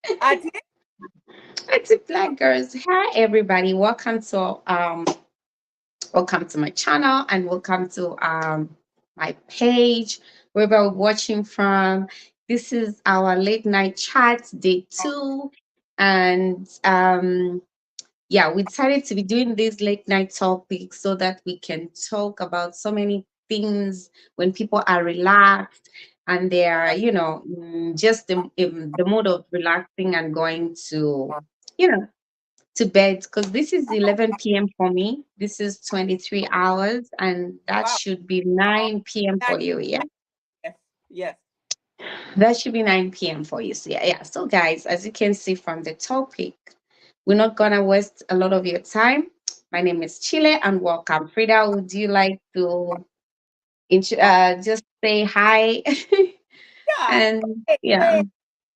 Ati, It's a Black Girls. Hi everybody. Welcome to my channel and welcome to my page wherever we're watching from. This is our late night chat day 2. And yeah, we decided to be doing these late night topics so that we can talk about so many things when people are relaxed and they are, just in the mood of relaxing and going you know, to bed. Because this is 11 p.m. for me. This is 23 hours, and that wow. should be 9 p.m. That, for you. Yeah. yes, yes, That should be 9 p.m. for you. So, yeah. So, guys, as you can see from the topic, we're not going to waste a lot of your time. My name is Chile and welcome. Frida, would you like to yeah, just say hi? yeah. And Hey, yeah. hey,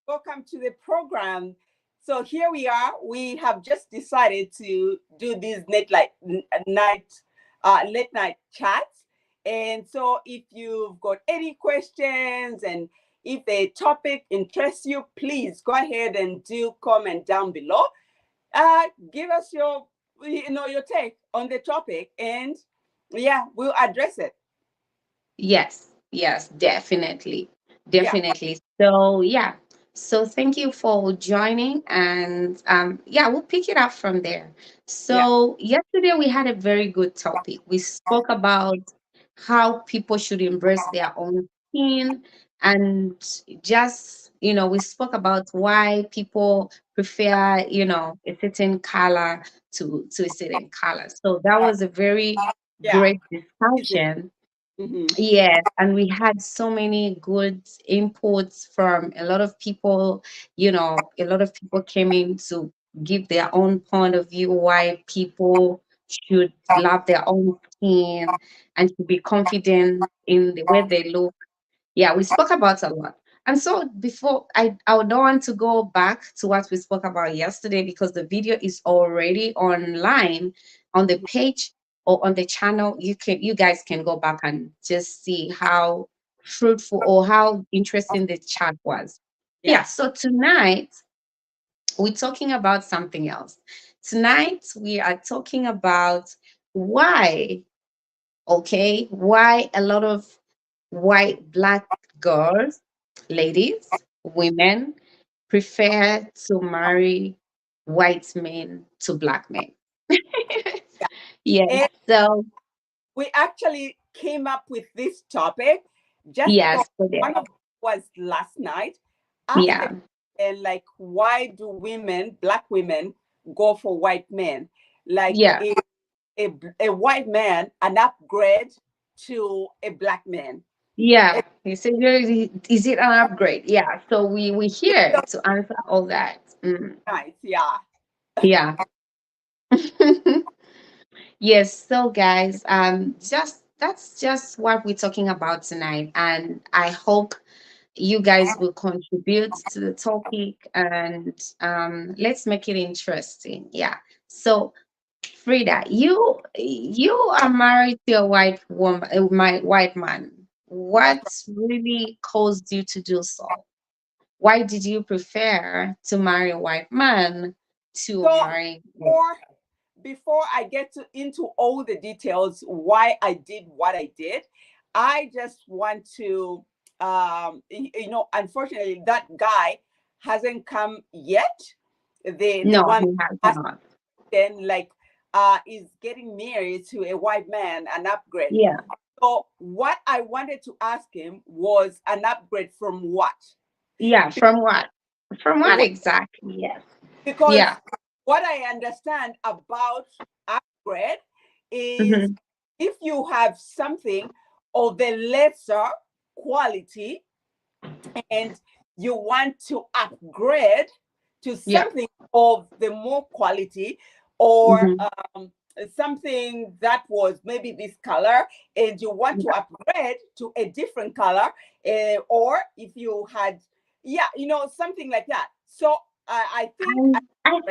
welcome to the program. So here we are. We have just decided to do these late night chats. And so if you've got any questions and if the topic interests you, please go ahead and do comment down below. Give us your take on the topic, and yeah, we'll address it. Yes, yes, definitely. Yeah, Definitely. So, yeah. So, thank you for joining. And yeah, we'll pick it up from there. yeah, So, yesterday we had a very good topic. We spoke about how people should embrace their own skin. And just, we spoke about why people prefer, a certain color to a certain color. So, that was a very yeah. great Easy. discussion. Mm-hmm. Yes, and we had so many good inputs from a lot of people. A lot of people came in to give their own point of view why people should love their own skin and to be confident in the way they look. Yeah, we spoke about a lot. And so before I don't want to go back to what we spoke about yesterday because the video is already online on the page or on the channel. You guys can go back and just see how fruitful or how interesting the chat was. Yeah. Yeah, so tonight we're talking about something else. Tonight we are talking about why, okay, why a lot of white black girls, ladies, women prefer to marry white men to black men. Yes. And So we actually came up with this topic just because yes, so there. one of them was last night asked the Yeah. question, like, why do women, black women, go for white men? Like, Yeah. a white man an upgrade to a black man? Yeah. And You said, is it an upgrade? Yeah. So we here so to answer all that. Mm. nice, yeah. Yeah. Yes, so guys, just that's just what we're talking about tonight, and I hope you guys will contribute to the topic, and let's make it interesting. Yeah. So, Frida, you are married to a white woman, my white man. What That's right. really caused you to do so? Why did you prefer to marry a white man to So marry? before before I get into all the details why I did what I did, I just want to unfortunately that guy hasn't come yet. The No, one he has has not. then like is getting married to a white man, an upgrade. Yeah. So what I wanted to ask him was an upgrade from what? Yeah, from what? From what Be- exactly? Yes. Yeah. because what I understand about upgrade is Hmm. if you have something of the lesser quality and you want to upgrade to Yeah. something of the more quality, or Hmm. something that was maybe this color and you want to Yeah. upgrade to a different color, or if you had, yeah, something like that. So I think And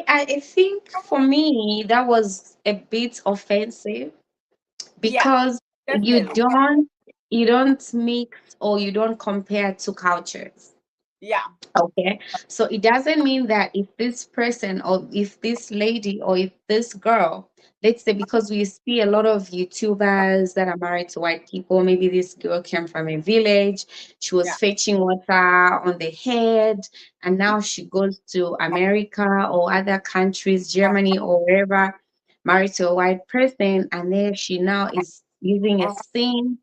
I think for me that was a bit offensive yeah, because you definitely. don't you don't mix or you don't compare two cultures. Yeah. Okay, so it doesn't mean that if this person or if this lady or if this girl, let's say, because we see a lot of YouTubers that are married to white people, maybe this girl came from a village, she was Yeah. fetching water on the head, and now she goes to America or other countries, Germany or wherever, married to a white person, and there she now is using a sink.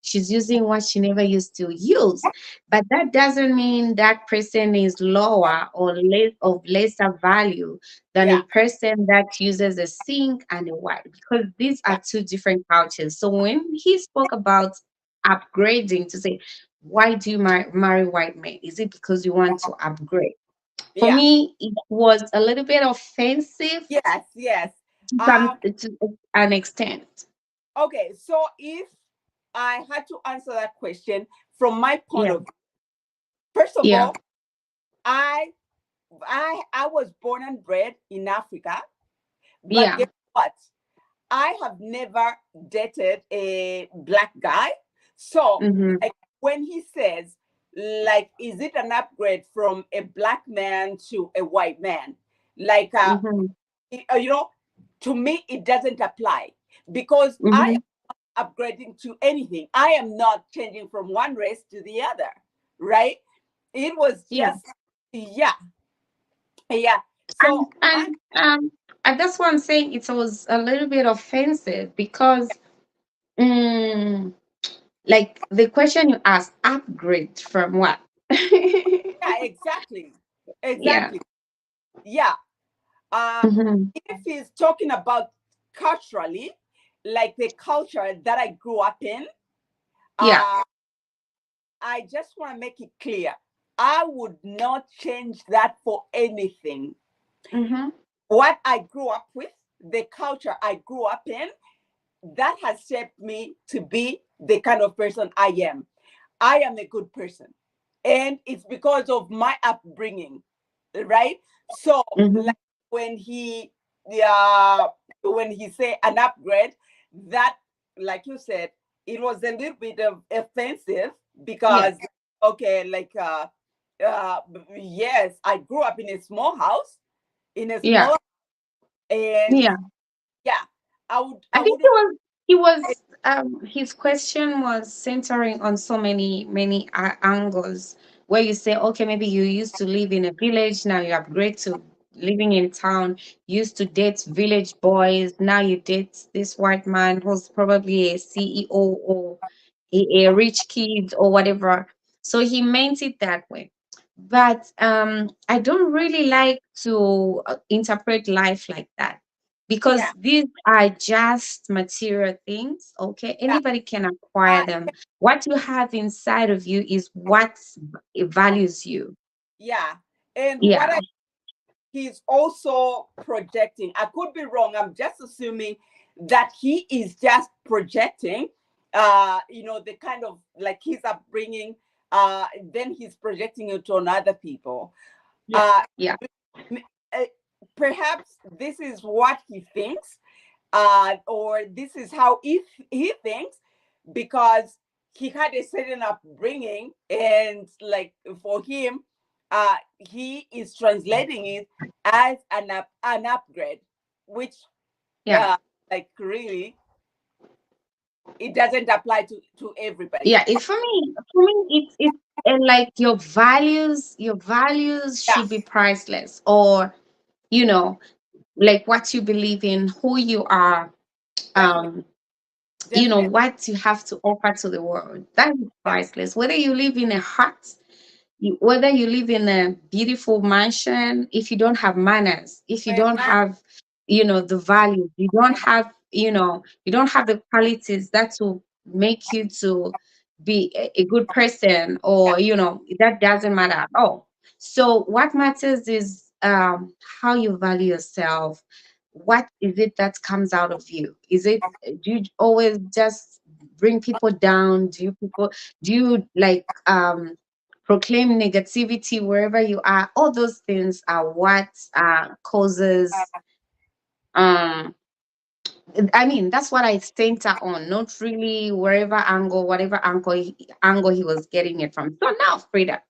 She's using what she never used to use, but that doesn't mean that person is lower or less of lesser value than a Yeah. person that uses a sink and a wipe, because these Yeah. are two different cultures. So when he spoke about upgrading to say, why do you marry white men? Is it because you want to upgrade? For Yeah. me, it was a little bit offensive Yes. Yes. to Um. some to an extent. Okay. So if I had to answer that question from my point Yeah, of view, first of yeah, all, I I was born and bred in Africa, but yeah. guess what? I have never dated a black guy. So, Mm-hmm, like, when he says, like, is it an upgrade from a black man to a white man? Like, mm-hmm, you know, to me, it doesn't apply because I mm-hmm. am upgrading to anything. I am not changing from one race to the other, right? It was Yeah. just, yeah, yeah. And So, my, and and that's why I'm saying it was a little bit offensive because mm, like the question you asked, upgrade from what? yeah, exactly. Yeah. Exactly. Yeah. Uh, Hmm. if he's talking about culturally, like the culture that I grew up in, Yeah. uh, I just want to make it clear. I would not change that for anything. Hmm. What I grew up with, the culture I grew up in, that has shaped me to be the kind of person I am. I am a good person. And it's because of my upbringing, right? So, Hmm. like when he, uh, when he say an upgrade, that, like you said, it was a little bit of offensive Yeah. because, okay, like, yes, I grew up in a small house, in a Yeah. small, and Yeah. yeah, I I think would, his question was centering on so many angles where you say, okay, maybe you used to live in a village, now you upgrade to living in town, you used to date village boys, now you date this white man who's probably a CEO or a rich kid or whatever. So he meant it that way. But I don't really like to interpret life like that, because yeah, these are just material things. Okay, yeah, anybody can acquire uh, them. What you have inside of you is what values you. yeah. And what Yeah, he's also projecting. I could be wrong. I'm just assuming that he is just projecting, the kind of like his upbringing, then he's projecting it on other people. yeah, Uh, yeah, uh, Perhaps this is what he thinks, or this is how he thinks, because he had a certain upbringing, and like for him, he is translating it as an upgrade, which, yeah. like, really, it doesn't apply to everybody. Yeah, for me, it's like your values Yeah, should be priceless, or you know, like what you believe in, who you are, definitely, um, definitely. what you have to offer to the world. That is Yeah, priceless. Whether you live in a hut, whether you live in a beautiful mansion, if you don't have manners, if you don't exactly. have, the values, you don't have the qualities that will make you to be a good person, Yeah, or that doesn't matter at all. So what matters is how you value yourself. What is it that comes out of you? Is it, do you always just bring people down? Do you like proclaim negativity wherever you are? All those things are what causes, um I mean, that's what I center on, not really whatever angle he was getting it from. So now, Frida,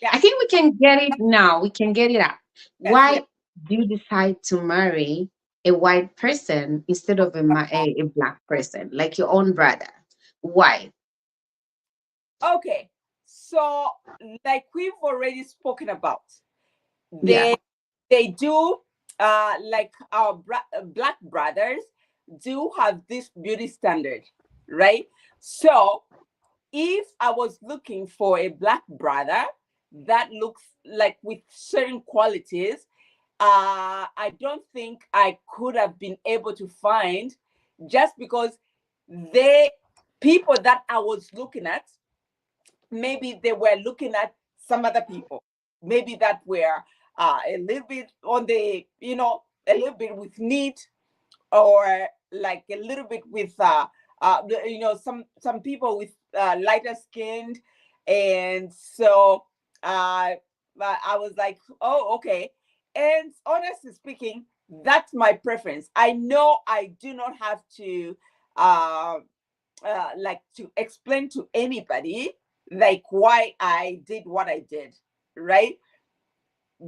Yeah. I think we can get it now. We can get it out. Yes. Yes. Why do you decide to marry a white person instead of a black person, like your own brother? Why? Okay. So, like we've already spoken about, Yeah, they they do like our black brothers do have this beauty standard, right? So if I was looking for a black brother that looks like with certain qualities, I don't think I could have been able to find, just because they people that I was looking at, maybe they were looking at some other people, maybe that were a little bit on the, a little bit with need, or like a little bit with some people with lighter skinned. And so I was like, oh, okay. And honestly speaking, that's my preference. I know I do not have to uh, like to explain to anybody like why I did what I did, right?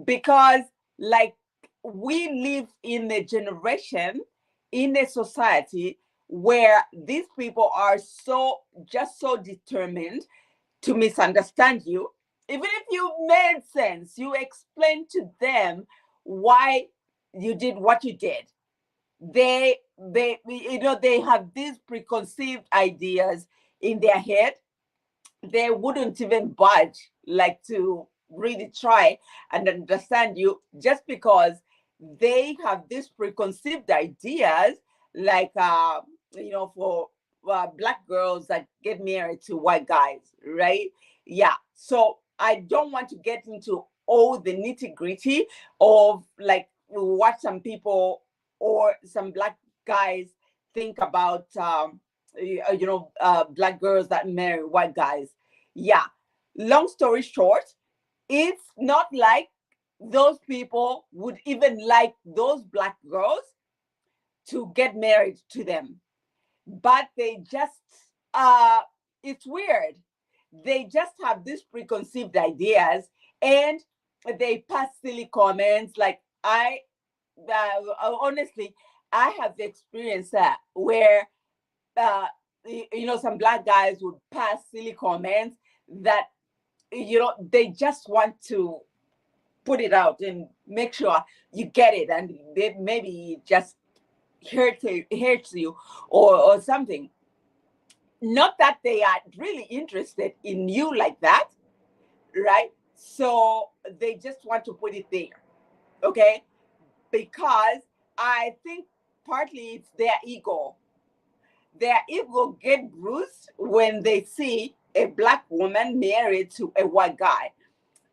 Because like we live in a generation, in a society where these people are so just so determined to misunderstand you. Even if you made sense, you explain to them why you did what you did. They have these preconceived ideas in their head. They wouldn't even budge like to really try and understand you, just because they have these preconceived ideas, like for black girls that get married to white guys, right? Yeah. So I don't want to get into all the nitty gritty of like what some people or some black guys think about black girls that marry white guys. Yeah. Long story short, it's not like those people would even like those black girls to get married to them, but they just uh it's weird. They just have these preconceived ideas, and they pass silly comments. Like honestly, I have experienced that where uh, some black guys would pass silly comments that, they just want to put it out and make sure you get it, and they maybe just hurts you, or something. Not that they are really interested in you like that, right? So they just want to put it there, okay? Because I think partly it's their ego get bruised when they see a black woman married to a white guy.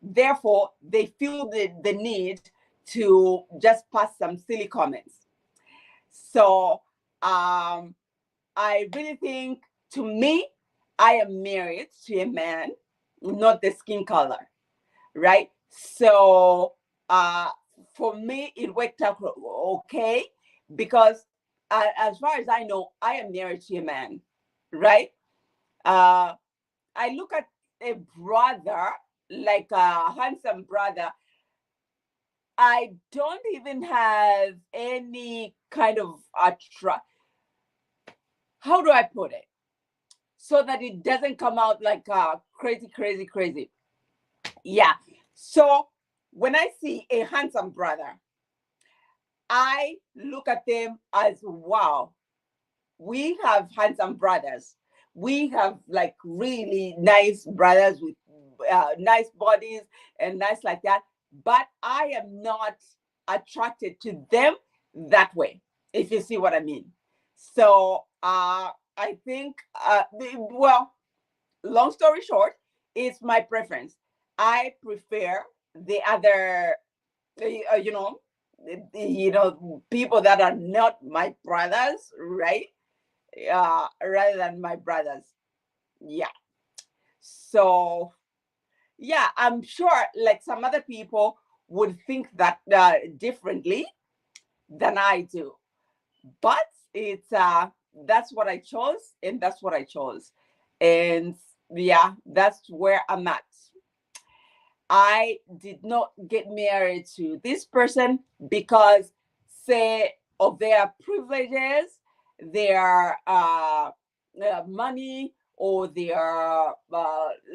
Therefore, they feel the need to just pass some silly comments. So I really think, to me, I am married to a man, not the skin color, right? So for me, it worked out okay, because as far as I know, I am married to a man, right? Uh, I look at a brother, like a handsome brother. I don't even have any kind of how do I put it? So that it doesn't come out like crazy, crazy, crazy. Yeah. So when I see a handsome brother, I look at them as, wow, we have handsome brothers. We have like really nice brothers with nice bodies and nice like that. But I am not attracted to them that way, if you see what I mean. So I think, well, long story short, it's my preference. I prefer the other, you know, people that are not my brothers, right? Rather than my brothers. Yeah. So yeah, I'm sure like some other people would think that differently than I do, but it's that's what I chose, and that's what I chose, and yeah, that's where I'm at. I did not get married to this person because, say, of their privileges, their money, or their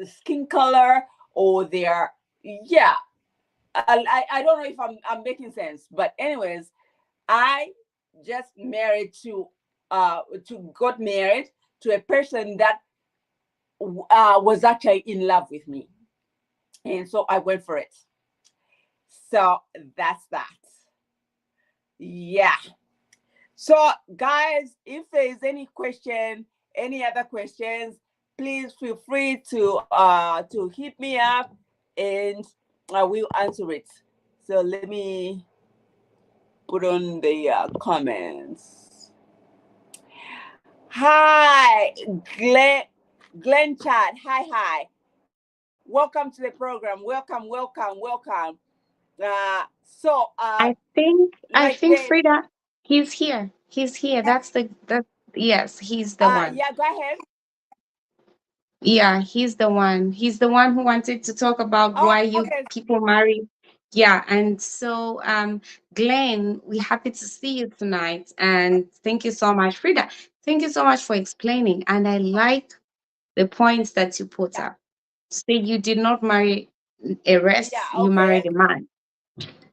skin color, or their, yeah. I don't know if I'm making sense, but anyways, I just married to got married to a person that was actually in love with me, and so I went for it. So that's that. Yeah. So guys, if there is any question, any other questions, please feel free to hit me up, and I will answer it. So let me put on the comments. Hi, Glenn Chat. Hi. Welcome to the program. Welcome. I think Like the Frida, he's here. He's here. That's yes, he's the one. yeah, go ahead. Yeah, he's the one. He's the one who wanted to talk about Oh, why you okay. people marry. Yeah, and so Glenn, we're happy to see you tonight, and thank you so much, Frida. Thank you so much for explaining. And I like the points that you put Yeah, up. Say you did not marry a yeah, rest, you okay. married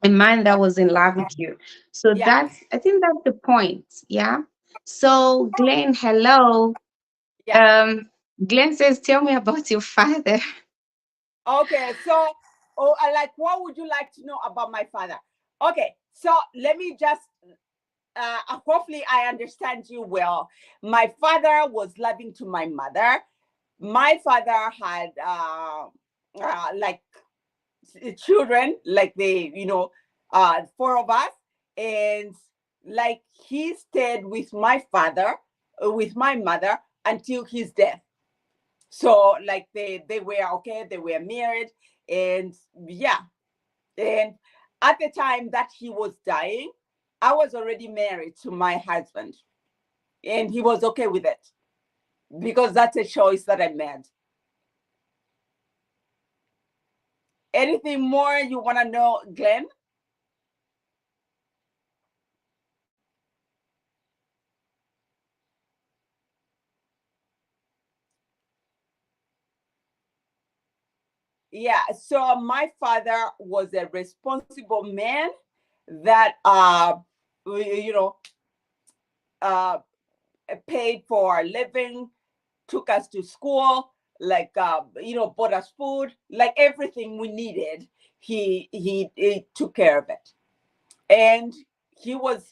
a man that was in love with you. So Yeah, I think that's the point. Yeah. So Glenn, hello. yeah. Um, Glenn says, tell me about your father. Okay, so, oh, like, what would you like to know about my father? Okay, so let me just, hopefully, I understand you well. My father was loving to my mother. My father had, like, children, like four of us, and like he stayed with my father, with my mother until his death. So like they were okay, they were married, and yeah, and at the time that he was dying, I was already married to my husband, and he was okay with it because that's a choice that I made. Anything more you want to know, Glenn? Yeah, so my father was a responsible man that you know uh paid for our living, took us to school, like bought us food, like everything we needed. He took care of it. And he was,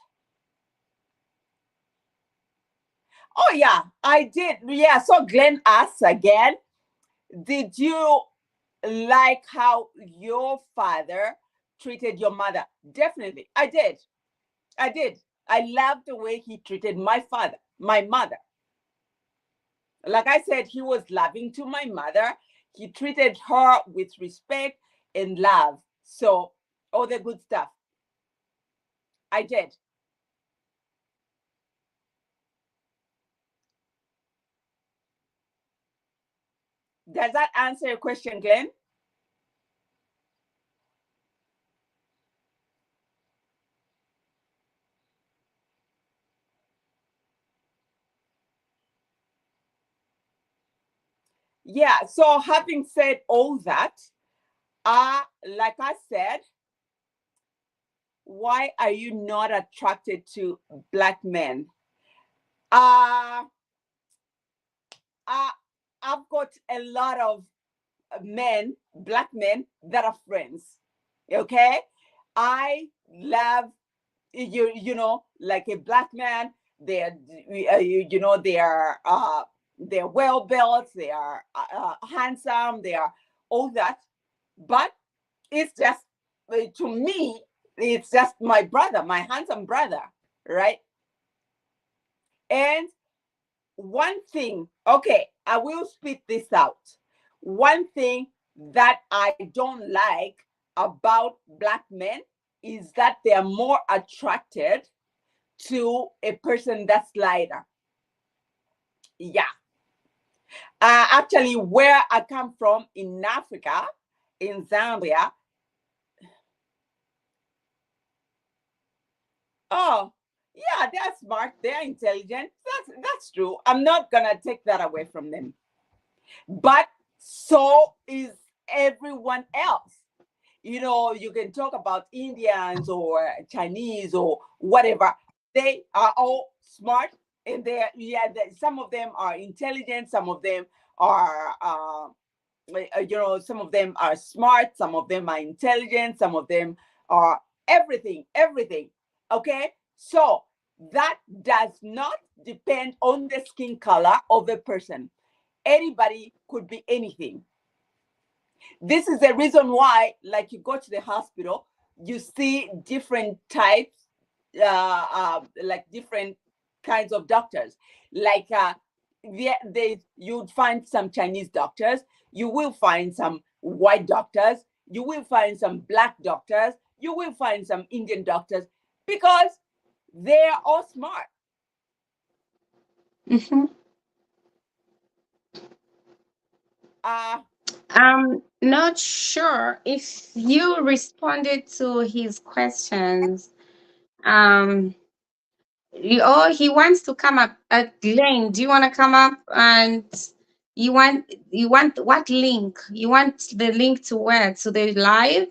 oh yeah, I did. Yeah, so Glenn asks again, did you like how your father treated your mother? Definitely. I did. I loved the way he treated my mother. Like I said, he was loving to my mother. He treated her with respect and love. So, all the good stuff. I did. Does that answer your question, Glenn? Yeah. So, having said all that, like I said, why are you not attracted to black men? Uh, uh I've got a lot of men, black men that are friends. Okay, I love like a black man. They're they're well built. They are handsome. They are all that. But it's just to me, it's just my brother, my handsome brother, right? And one thing, okay, I will spit this out. One thing that I don't like about black men is that they are more attracted to a person that's lighter. Yeah. Actually, where I come from in Africa, in Zambia. Oh, yeah, they're smart, they're intelligent. That's true. I'm not gonna take that away from them. But so is everyone else. You can talk about Indians or Chinese or whatever. They are all smart, and some of them are intelligent, some of them are some of them are smart, some of them are intelligent, some of them are everything. Okay, so that does not depend on the skin color of the person. Anybody could be anything. This is the reason why, like, you go to the hospital, you see different types, like different kinds of doctors. Like, you'd find some Chinese doctors, you will find some white doctors, you will find some black doctors, you will find some Indian doctors, because they're all smart. Mhm. Uh, I'm not sure if you responded to his questions. Um, he wants to come up. Glenn, do you want to come up? And you want what link? You want the link to where? To the live?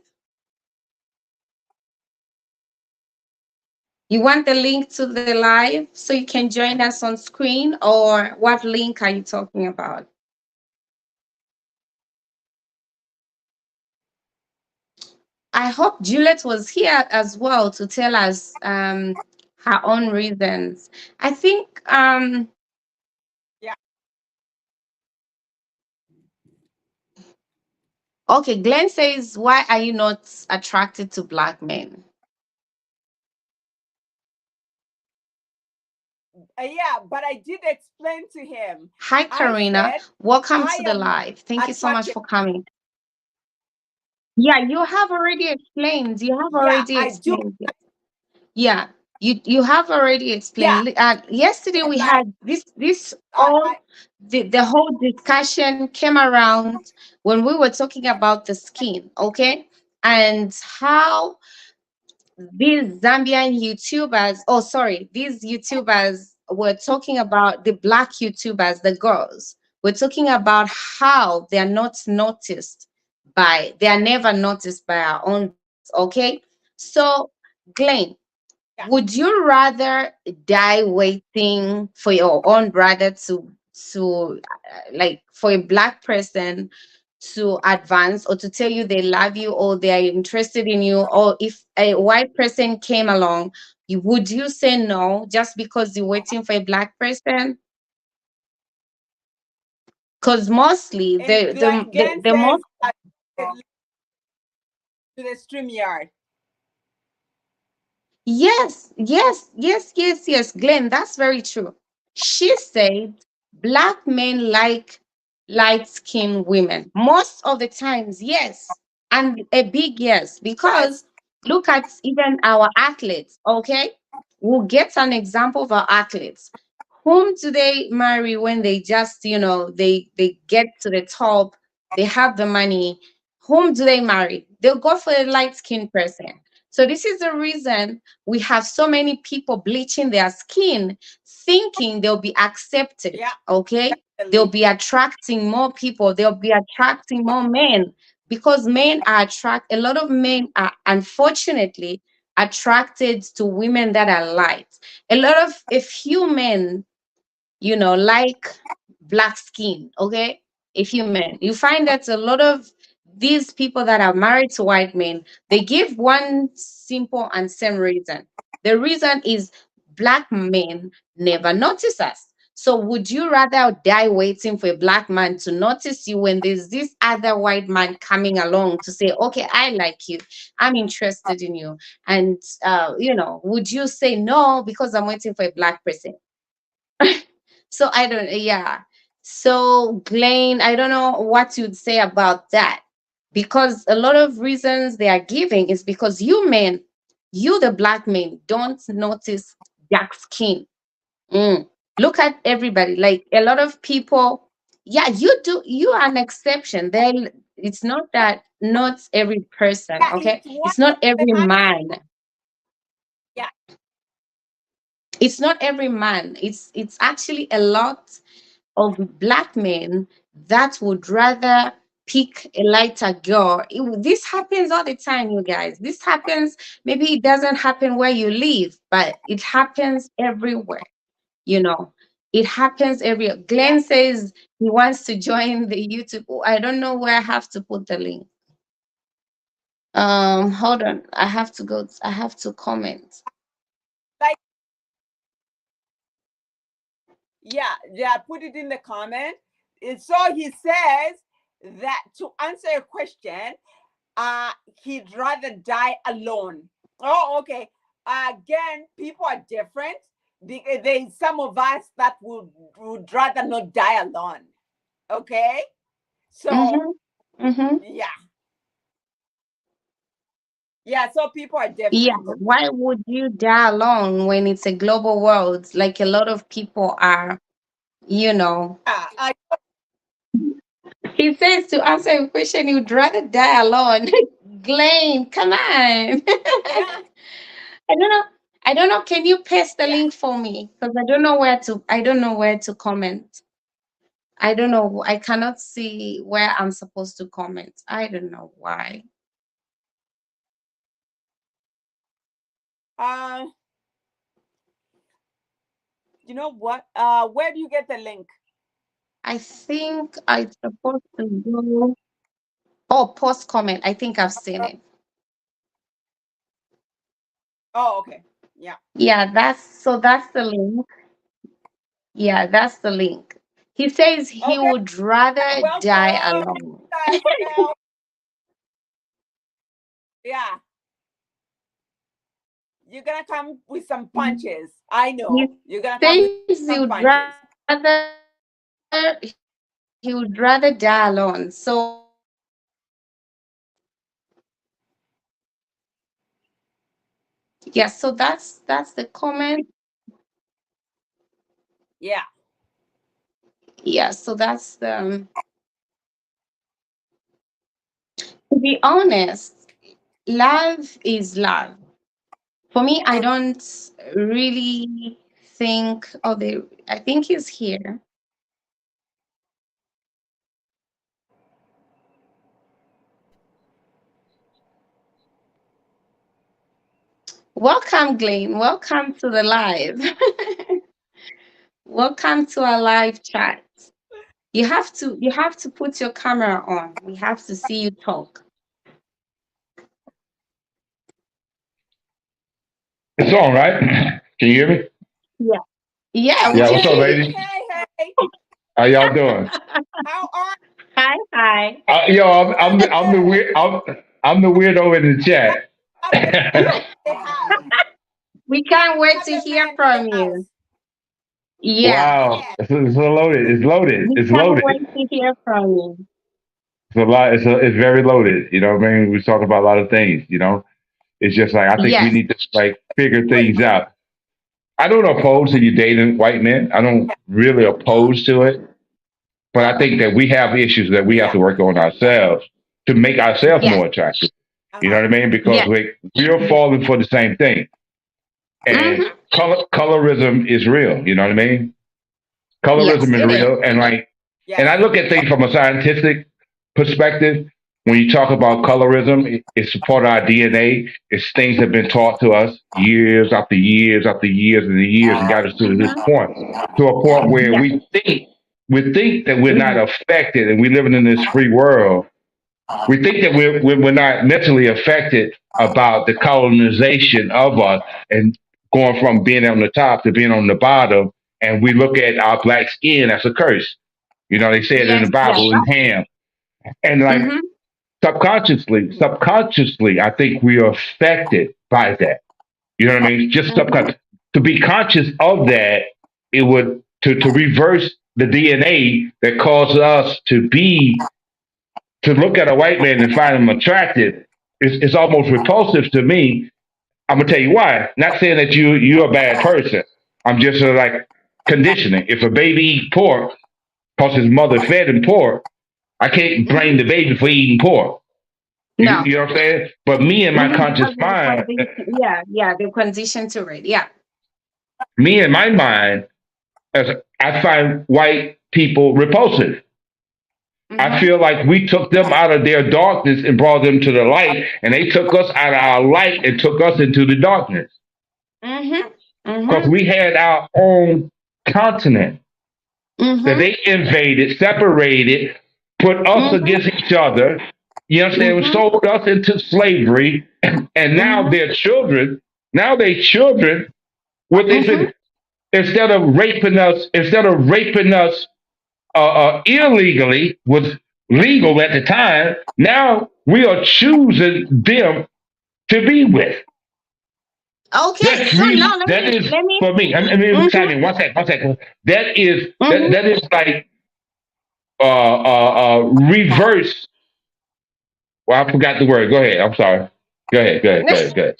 You want the link to the live so you can join us on screen, or what link are you talking about? I hope Juliet was here as well to tell us her own reasons. I think yeah. okay, Glenn says, why are you not attracted to black men? Yeah, but I did explain to him. Hi I Karina, said welcome I to the am live. Thank you so much attracted. for coming. Yeah, you have already explained. You have Yeah, already I do. explained. Yeah, you have already Yeah, explained. Yesterday we like had this I all the whole discussion came around when we were talking about the skin, okay, and how these Zambian YouTubers, oh sorry, these YouTubers were talking about the black YouTubers, the girls. We're talking about how they are never noticed by our own brothers. Okay. So Glenn, yeah, would you rather die waiting for your own brother like for a black person to advance or to tell you they love you or they are interested in you, or if a white person came along, would you say no just because you're waiting for a black person? Because mostly and Glenn the says most to the stream yard. yes, Glenn, that's very true. She said black men like light skinned women. Most of the times, yes. And a big yes, Yes, because look at even our athletes, okay? We'll get an example of our athletes. Whom do they marry when they just, they get to the top, they have the money? Whom do they marry? They'll go for a light skinned person. So this is the reason we have so many people bleaching their skin, thinking they'll be accepted. yeah, Okay, they'll definitely. be attracting more people, they'll be attracting more men, because men are attract a lot of men are unfortunately attracted to women that are light. A few men, like black skin, okay? A few men. You find that a lot of these people that are married to white men, they give one simple and same reason. The reason is black men never notice us. So would you rather die waiting for a black man to notice you when there's this other white man coming along to say, okay, I like you, I'm interested in you? And would you say no because I'm waiting for a black person? So I don't, yeah. So Glenn, I don't know what you'd say about that. Because a lot of reasons they are giving is because you the black men, don't notice dark skin. Mm. Look at everybody. Like a lot of people, yeah, you do. You are an exception. it's not that not every person, Yeah, okay? it's one It's not of the every man. yeah, It's not every man. It's actually a lot of black men that would rather pick a lighter girl. This happens all the time, you guys. This happens, maybe it doesn't happen where you live, but it happens everywhere, you know. It happens everywhere. yeah. Glenn says he wants to join the YouTube. Oh, I don't know where I have to put the link. Hold on. I have to comment. Like, yeah, yeah, put it in the comment. And so he says that to answer a question, uh, he'd rather die alone. Oh, okay. Again, people are different. There's some of us that would rather not die alone. Okay, so Mm-hmm. Mm-hmm. yeah, yeah. So people are Yeah, different. why would you die alone when it's a global world? Like a lot of people are, you know. Yeah, He says to answer a question, you'd rather die alone. Glenn, come on. yeah, I don't know. I don't know. Can you paste the yeah. link for me? Because I don't know where to comment. I don't know. I cannot see where I'm supposed to comment. I don't know why. Uh, you know what? Where do you get the link? I think I'm supposed to go. Oh, post comment. I think I've seen it. Oh, okay. Yeah. Yeah, that's the link. Yeah, that's the link. He says he Okay. would rather die Welcome, alone. Interracial. Yeah, you're gonna come with some punches. I He know you're gonna come with says he some would punches. rather he would rather die alone. So yeah, so that's the comment. Yeah. Yeah, so that's the to be honest, love is love. For me, I don't really think oh they I think he's here. Welcome, Glenn. Welcome to the live. Welcome to our live chat. You have to put your camera on. We have to see you talk. It's on, right? Can you hear me? Yeah. Yeah, Hey, we Yeah, can what's up, hear hey, ladies? you. hey, hey. How y'all doing? How are Hi, hi. Yo, good? I'm the Good. weird I'm the weirdo in the Now chat. you have the man in the house. We Now can't you wait have to the hear man in from the house. you. Yeah. Wow, Yeah. it's loaded. It's loaded. We It's can't loaded. wait to hear from you. It's a lot. It's very loaded. You know what I mean? We talk about a lot of things. You know, it's just like I think we Yes. need to like figure Well, things out. I don't oppose to you dating white men. I don't really oppose to it, but I think that we have issues that we have yeah. to work on ourselves to make ourselves Yes. more attractive. Uh You know huh. what I mean? Because Yes. we're falling for the same thing. And Mm-hmm. colorism is real. You know what I mean? Yes, Colorism is it is. real. And like, and Yes. I look at things from a scientific perspective. When you talk about colorism, it's a part of our DNA. It's things that have been taught to us years after years after years and years and got us to this Mm-hmm. point, to a point where Yeah. we think that we're not Mm-hmm. affected and we're living in this free world. We think that we're not mentally affected about the colonization of us and going from being on the top to being on the bottom. And we look at our black skin as a curse. You know, they say it in Yes. the Yes. Bible in Ham. And like Mm-hmm. subconsciously, I think we are affected by that. You know what I mean? Just Mm-hmm. subconscious. To be conscious of that, it would to reverse the DNA that causes us to look at a white man and find him attractive it's almost repulsive to me. I'm gonna tell you why. Not saying that you're a bad person. I'm just like conditioning. If a baby eat pork because his mother fed him pork, I can't blame Mm-hmm. the baby for eating pork. No. You know what I'm saying? But me and my Mm-hmm. conscious Because of the mind, condition. Yeah, yeah, the condition to it. Yeah. me and my mind, as I find white people repulsive. I Mm-hmm. feel like we took them out of their darkness and brought them to the light, and they took us out of our light and took us into the darkness. Mm-hmm. Because Mm-hmm. we had our own continent that Mm-hmm. they invaded, separated, put us Mm-hmm. against each other. You understand? Mm-hmm. Sold us into slavery, and now Mm-hmm. their children, now they children, what they Mm-hmm. said, instead of raping us illegally, was legal at the time. Now we are choosing them to be with. Okay, That's so really now let that me is let me. for me. I mean, Mm-hmm. Simon, one second, one second. That is Mm-hmm. that is like reverse. Well, I forgot the word. Go ahead. I'm sorry. Go ahead. Go ahead. Go ahead. Go ahead.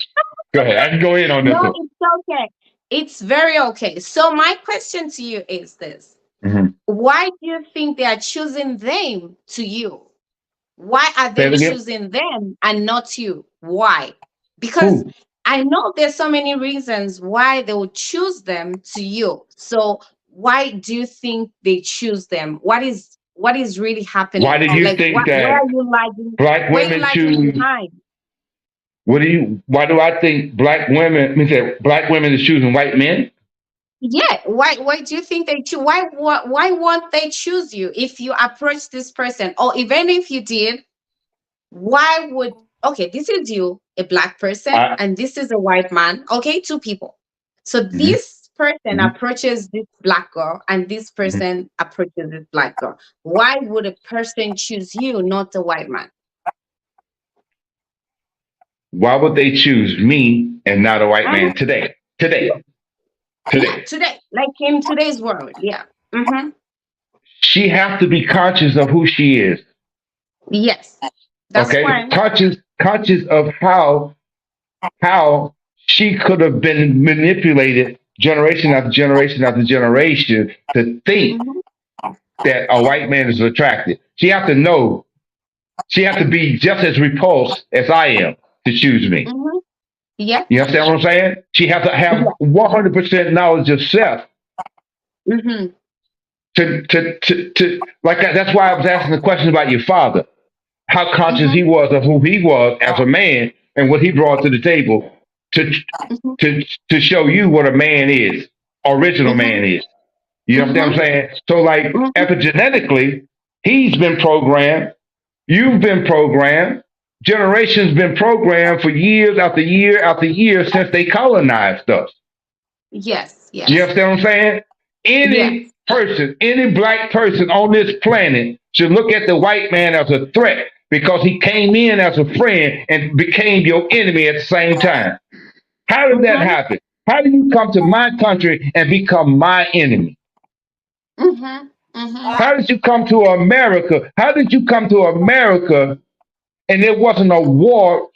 Go ahead. I can go in on No, this one. it's okay. It's very okay. So my question to you is this: Mm-hmm. why do you think they are choosing them to you? Why are Say they it again. choosing them and not you? Why? Because Who? I know there's so many reasons why they would choose them to you. So why do you think they choose them? What is really Why happening? do you Like think what where that are you lagging? black Where are you women lagging choose? behind? What do you? Why do I think black women? I mean, say black women is choosing white men? Yeah, why do you think they choose? Why won't they choose you if you approach this person, or even if you did? Why would, okay, this is you, a black person, I. and this is a white man, okay, two people. So Mm-hmm, this person mm-hmm, approaches this black girl, and this mm-hmm. person approaches this black girl. Why would a person choose you, not a white man? Why would they choose me and not a white Mhm. man today? Today, Yeah, today. today, like in today's world, yeah. Mm-hmm. She has to be conscious of who she is. Yes, that's Okay, fine. conscious of how she could have been manipulated generation after generation after generation to think Mm-hmm. that a white man is attractive. She has to know. She has to be just as repulsed as I am to choose me. Mm-hmm. Yeah. You understand what I'm saying? She has to have Yeah. 100% knowledge of self Mm-hmm. to like that. That's why I was asking the question about your father, how conscious Mm-hmm. he was of who he was as a man and what he brought to the table to Mm-hmm. to show you what a man is, original Mm-hmm. man is. You understand Mm-hmm. what I'm saying? So like Mm-hmm. epigenetically, he's been programmed, you've been programmed, generations been programmed for years after year after year since they colonized us. Yes, You yes, understand what I'm saying? Any yes. person, any black person on this planet should look at the white man as a threat because he came in as a friend and became your enemy at the same time. How did that Mm-hmm. happen? How do you come to my country and become my enemy? Mm-hmm. Mm-hmm. Uh, How did you come to America? How did you come to America and there wasn't a war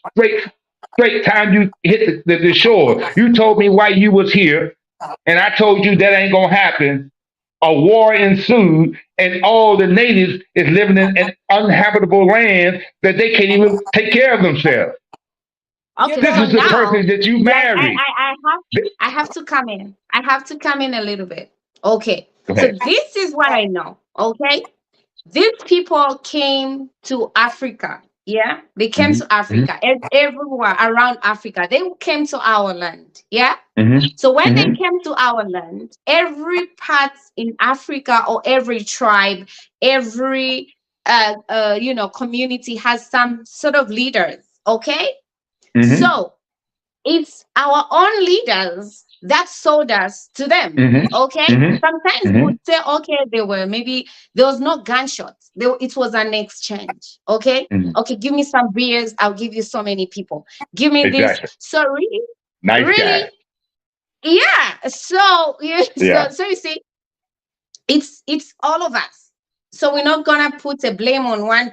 straight time you hit the shore? You told me why you was here, and I told you that ain't gonna happen. A war ensued, and all the natives is living in an uninhabitable land that they can't even take care of themselves. you Okay, This so know, is the now, person that you like, married. I have to come in. I have to come in a little bit. Okay, Go so ahead. this is what I know. Okay, these people came to Africa. Yeah, they came Hmm. to Hmm. Africa, everywhere around Africa. They came to our land. Yeah. Hmm. So when they Hmm. came to our land, every part in Africa, or every tribe, every community has some sort of leaders. Okay, Hmm. so it's our own leaders that sold us to them. Hmm. Okay. Hmm. Sometimes we Hmm. would say, okay, there were maybe there was no gunshots. It was an exchange. Okay. Hmm. Okay, give me some beers. I'll give you so many people. Give me this. Exactly. So really, Nice really, guy. yeah. So yeah, so Yeah. so you see, it's all of us. So we're not gonna put a blame on one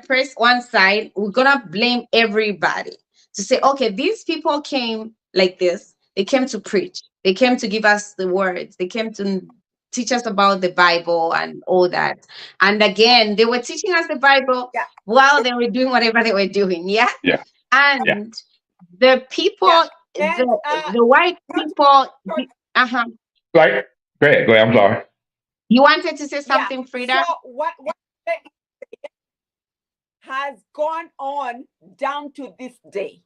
side. We're gonna blame everybody to say, okay, these people came like this. They came to preach. They came to give us the words. They came to teach us about the Bible and all that. And again, they were teaching us the Bible Yeah, while they were doing whatever they were doing. Yeah. Yeah. Yeah. And the yeah. people, And the white not to people, cut- uh-huh. Like, go ahead. Go ahead. I'm sorry. You wanted to say yeah. something, So Frida? what has gone on down to this day?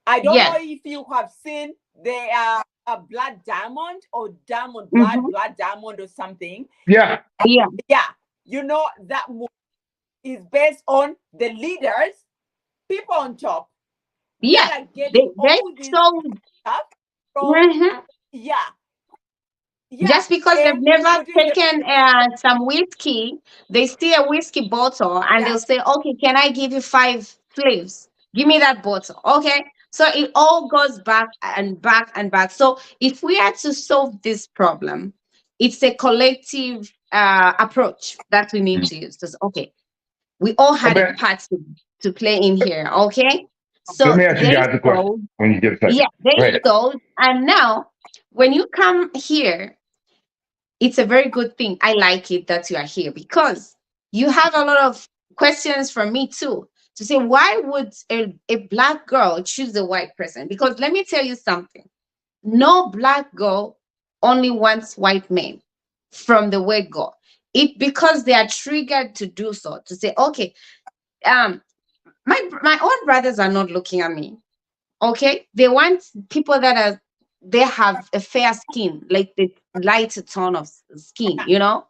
I don't know Yes. if you have seen the blood diamond or diamond Mm-hmm. blood diamond or something. Yeah. Yeah. Yeah, you know that movie is based on the leaders, people on top that Yeah. are getting They all this showed. stuff from, Mhm. yeah, yeah, Just because they've and never putting them taken in the some whiskey, they see a whiskey bottle and yeah, they'll say, "Okay, can I give you 5 slaves? Give me that bottle." Okay, so it all goes back and back and back. So if we are to solve this problem, it's a collective approach that we need Mhm. to use. Because okay, we all had a Okay. part to play in here. Okay, Let so me ask you they guys a question sold, when you get a yeah, second. they Go ahead. sold, and now when you come here, it's a very good thing. I like it that you are here because you have a lot of questions from me too, to say why would a black girl choose a white person? Because let me tell you something. No black girl only wants white men from the word go. It because they are triggered to do so, to say, okay, um, my own brothers are not looking at me. Okay, they want people that are, they have a fair skin, like the lighter tone of skin, yeah,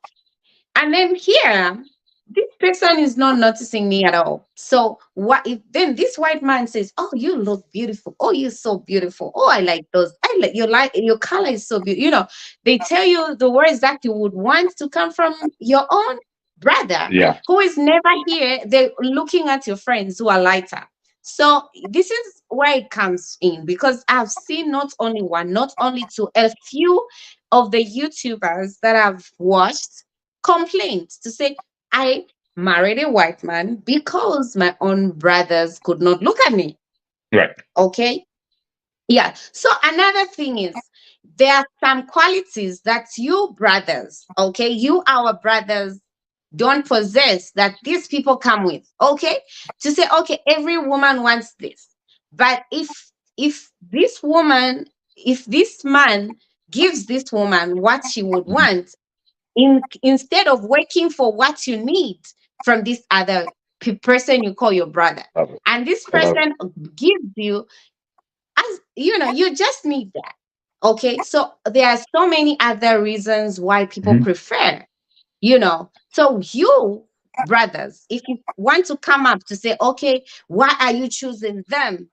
and then here, this person is not noticing me at all. So what if then this white man says, "Oh, you look beautiful. Oh, you're so beautiful. Oh, I like those. I like your color is so beautiful." They tell you the words that you would want to come from your own brother Yeah. who is never here. They're looking at your friends who are lighter. So this is where it comes in, because I've seen not only one, not only two, a few of the YouTubers that I've watched complained to say, I married a white man because my own brothers could not look at me. Right. Okay. Yeah. So another thing is, there are some qualities that you brothers, okay, you our brothers don't possess, that these people come with. Okay. To say, okay, every woman wants this. But if this woman, if this man gives this woman what she would Mhm. want, instead of working for what you need from this other person you call your brother, Love it. and this I love it. person gives you, as you just need that. Okay, so there are so many other reasons why people Mhm. prefer, so you brothers, if you want to come up to say, okay, why are you choosing them,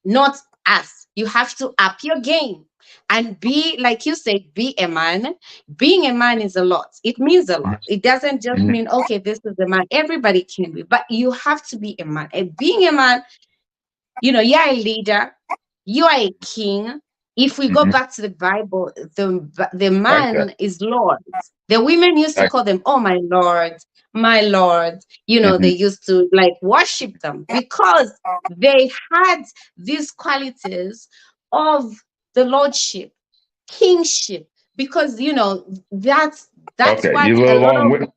not us? You have to up your game and be, like you said, be a man. Being a man is a lot. It means a lot. It doesn't just Mhm. mean, okay, this is a man. Everybody can be, but you have to be a man. And being a man, you're a leader, you are a king. If we go Mhm. back to the Bible, the Like that. man is Lord. The women used to Like. call them, oh, my Lord, my Lord. They Mhm. used to like worship them because they had these qualities of the lordship, kingship. Because that's Okay. what You're a a little lot long. of,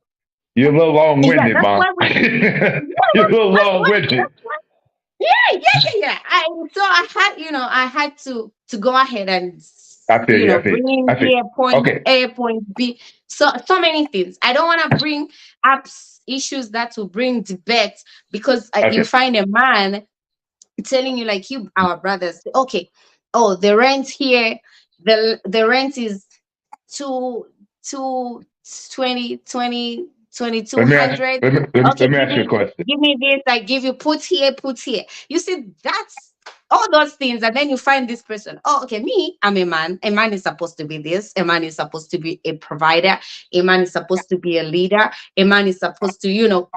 You're a little yeah, long-winded, that's Mom. why we, yeah, You're a little that's what long-winded. that's yeah, yeah, yeah, yeah. So I had to go ahead and I feel you. I feel you. bring in I feel you. here point Okay. A, point B. So many things. I don't want to bring up issues that will bring debate, because you Okay. find a man telling you, like, you our brothers, okay, oh, the rent here, the rent is two two 22 Let me ask. hundred. Okay, Let me ask you a question. give me this, I give you, put here, put here. You see, that's all those things. And then you find this person, oh, okay, me, I'm a man. A man is supposed to be this, a man is supposed to be a provider, a man is supposed to be a leader, a man is supposed to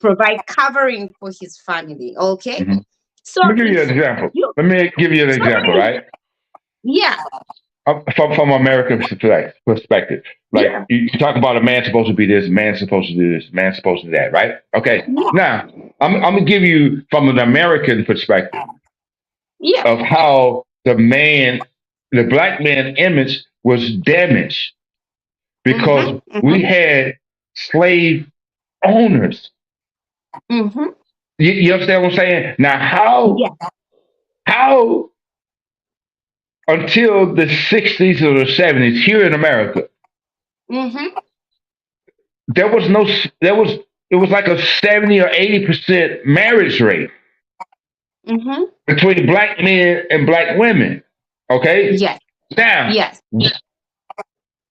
provide covering for his family. Okay, Mhm. so Let me give you if an example. you Let me give you an so example, many, right? yeah, From American perspective. Like yeah, you talk about a man supposed to be this, man supposed to do this, man supposed to do that, right? Okay. yeah, Now I'm gonna give you from an American perspective yeah, of how the black man image was damaged because Mhm. we Mhm. had slave owners. Mhm. You understand what I'm saying? Now, Yeah. how until the 60s or the 70s here in America, Mhm. there was no there was it was like a 70 or 80% marriage rate Mhm. between black men and black women. Okay? Yes. Now, Yes.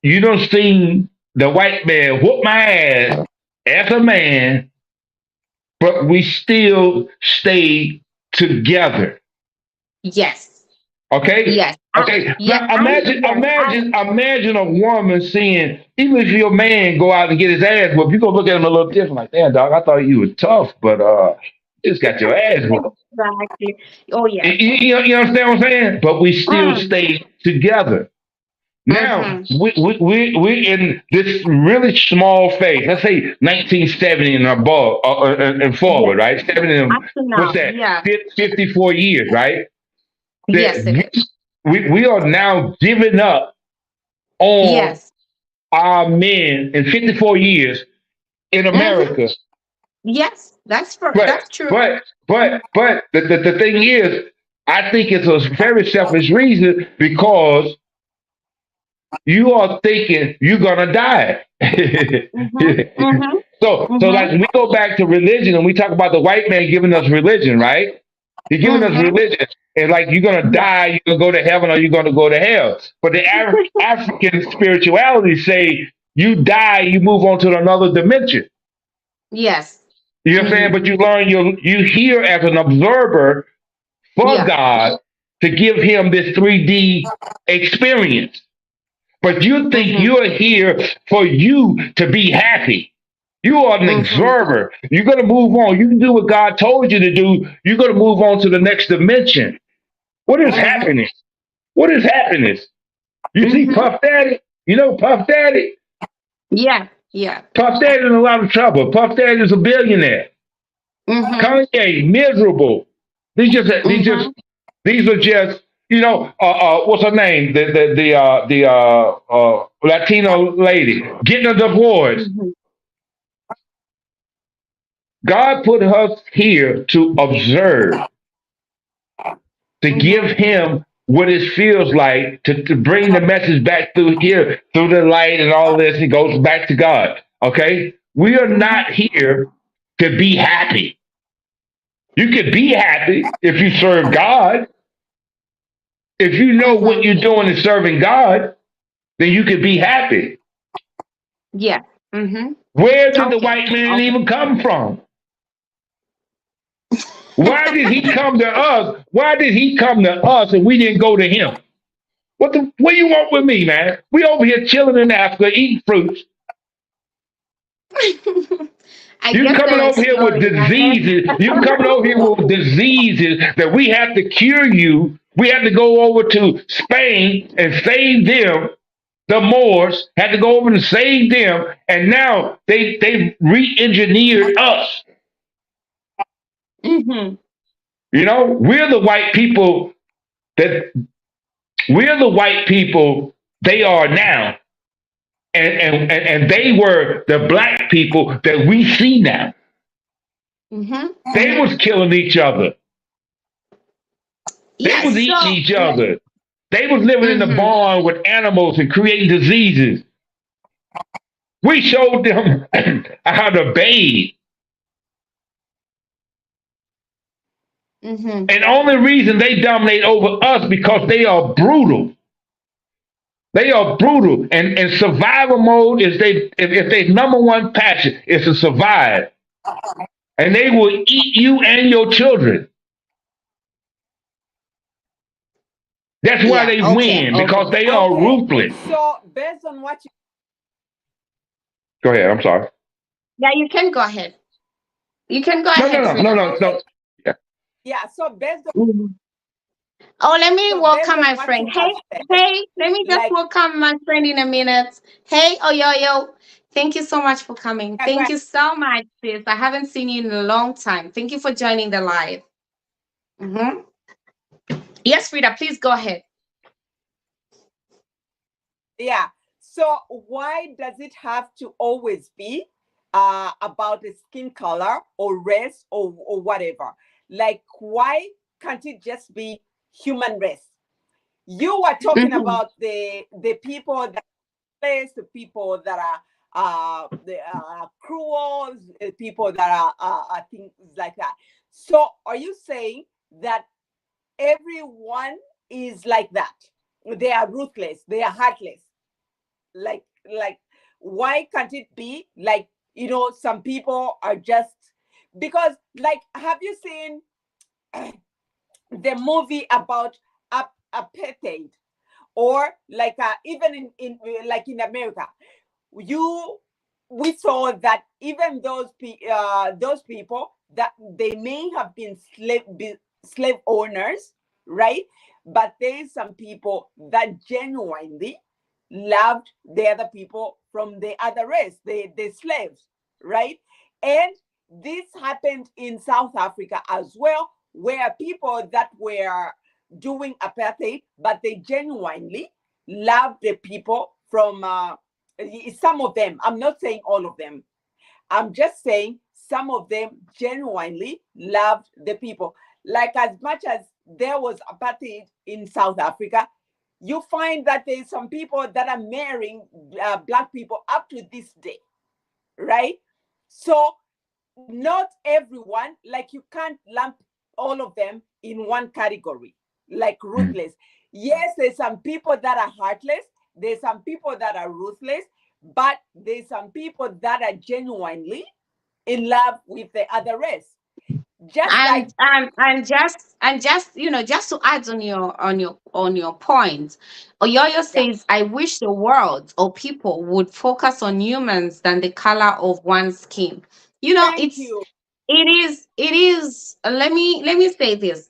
you don't see the white man whoop my ass as a man, but we still stay together. Yes. Okay? Yes. Okay. Yes. Now And imagine, yes. imagine a woman seeing, even if your man go out and get his ass whooped, you gonna look at him a little different, like, damn dog, I thought you was tough, but you just got your ass whooped. Exactly. Oh yes. You understand what I'm saying? But we still Mm. stay together. Now Mhm. we're in this really small phase. Let's say 1970 and above and Yes. forward, right? 70 Up and to what's now. that? Yeah. 54 years, right? Yes, it That is. we are now giving up on Yes. our men in 54 years in Mhm. America. Yes. But That's true. the thing is, I think it's a very selfish reason because you are thinking you're gonna die. Mhm. Mhm. So Mhm. like we go back to religion and we talk about the white man giving us religion, right? He's giving us Mhm. religion, and like you're gonna Yeah. die, you're gonna go to heaven, or you're gonna go to hell. But the African spirituality say you die, you move on to another dimension. Yes. You know what I'm saying? Mhm. But you learn you here as an observer for Yeah. God to give him this 3D experience. But you think Mhm. you're here for you to be happy. You are an Mhm. observer. You're going to move on. You can do what God told you to do. You're going to move on to the next dimension. What is Mhm. happiness? What is happiness? You see Mhm. Puff Daddy? You know Puff Daddy? Yeah. Yeah. Puff Daddy's in a lot of trouble. Puff Daddy is a billionaire. Mhm. Kanye, miserable. These just these just Mhm. these are just what's her name? The Latino lady getting a divorce. Mhm. God put us here to observe, to give Mhm. him what it feels like to bring the message back through here, through the light and all this. It goes back to God. Okay? We are Mhm. not here to be happy. You can be happy if you serve God. If you know what Mhm. you're doing is serving God, then you can be happy. Yeah. Mhm. Where did the Okay. white man Okay. even come from? Why did he come to us? Why did he come to us and we didn't go to him? What do you want with me, man? We over here chilling in Africa, eating fruits. I You guess coming they're over here with exploring. I diseases. guess. You coming over here with diseases that we have to cure you. We had to go over to Spain and save them. The Moors had to go over and save them, and now they re-engineered us. Mhm. You know, that we're the white people they are now. And they were the black people that we see now. Mhm. They Mhm. was killing each other. They was Yes. eating So. each other. They was living in the Mhm. barn with animals and creating diseases. We showed them how to bathe. Mhm. And the only reason they dominate over us because they are brutal. They are brutal. And survival mode is if they number one passion is to survive. And they will eat you and your children. That's why Yeah. they Okay. win, Okay. because they are Okay. ruthless. So based on what you Go ahead. I'm sorry. Yeah. You can go ahead. You can go No, no, ahead, no, no, Frida. no, okay, no. Yeah. yeah. Mhm. Oh, let me So based welcome on my what friend. you Hey, have said, hey, let me just like welcome my friend in a minute. Hey, oh, yo. Thank you so much for coming. yeah, go Thank ahead. you so much, sis. I haven't seen you in a long time. Thank you for joining the live. Hmm. Yes, Frida, please go ahead. Yeah. So why does it have to always be about the skin color or race or whatever? Like, why can't it just be human race? You were talking Mhm. about the people that place, the people that are the cruel, people that are things like that. So, are you saying that everyone is like that? They are ruthless. They are heartless. Like, why can't it be like, some people are just, because, like, have you seen the movie about apartheid, or like even in like in America, you we saw that even those people that they may have been slave owners, right? But there's some people that genuinely loved the other people from the other race, the slaves, right? And this happened in South Africa as well, where people that were doing apartheid, but they genuinely loved the people from some of them. I'm not saying all of them. I'm just saying some of them genuinely loved the people. Like, as much as there was apartheid in South Africa, you find that there's some people that are marrying black people up to this day, right? So not everyone, like, you can't lump all of them in one category, like Mm. ruthless. Yes, there's some people that are heartless, there's some people that are ruthless, but there's some people that are genuinely in love with the other race. Just like, And just just to add on your point, Oyoyo yeah, says, I wish the world or people would focus on humans than the color of one's skin. thank It's you. it is let me say this.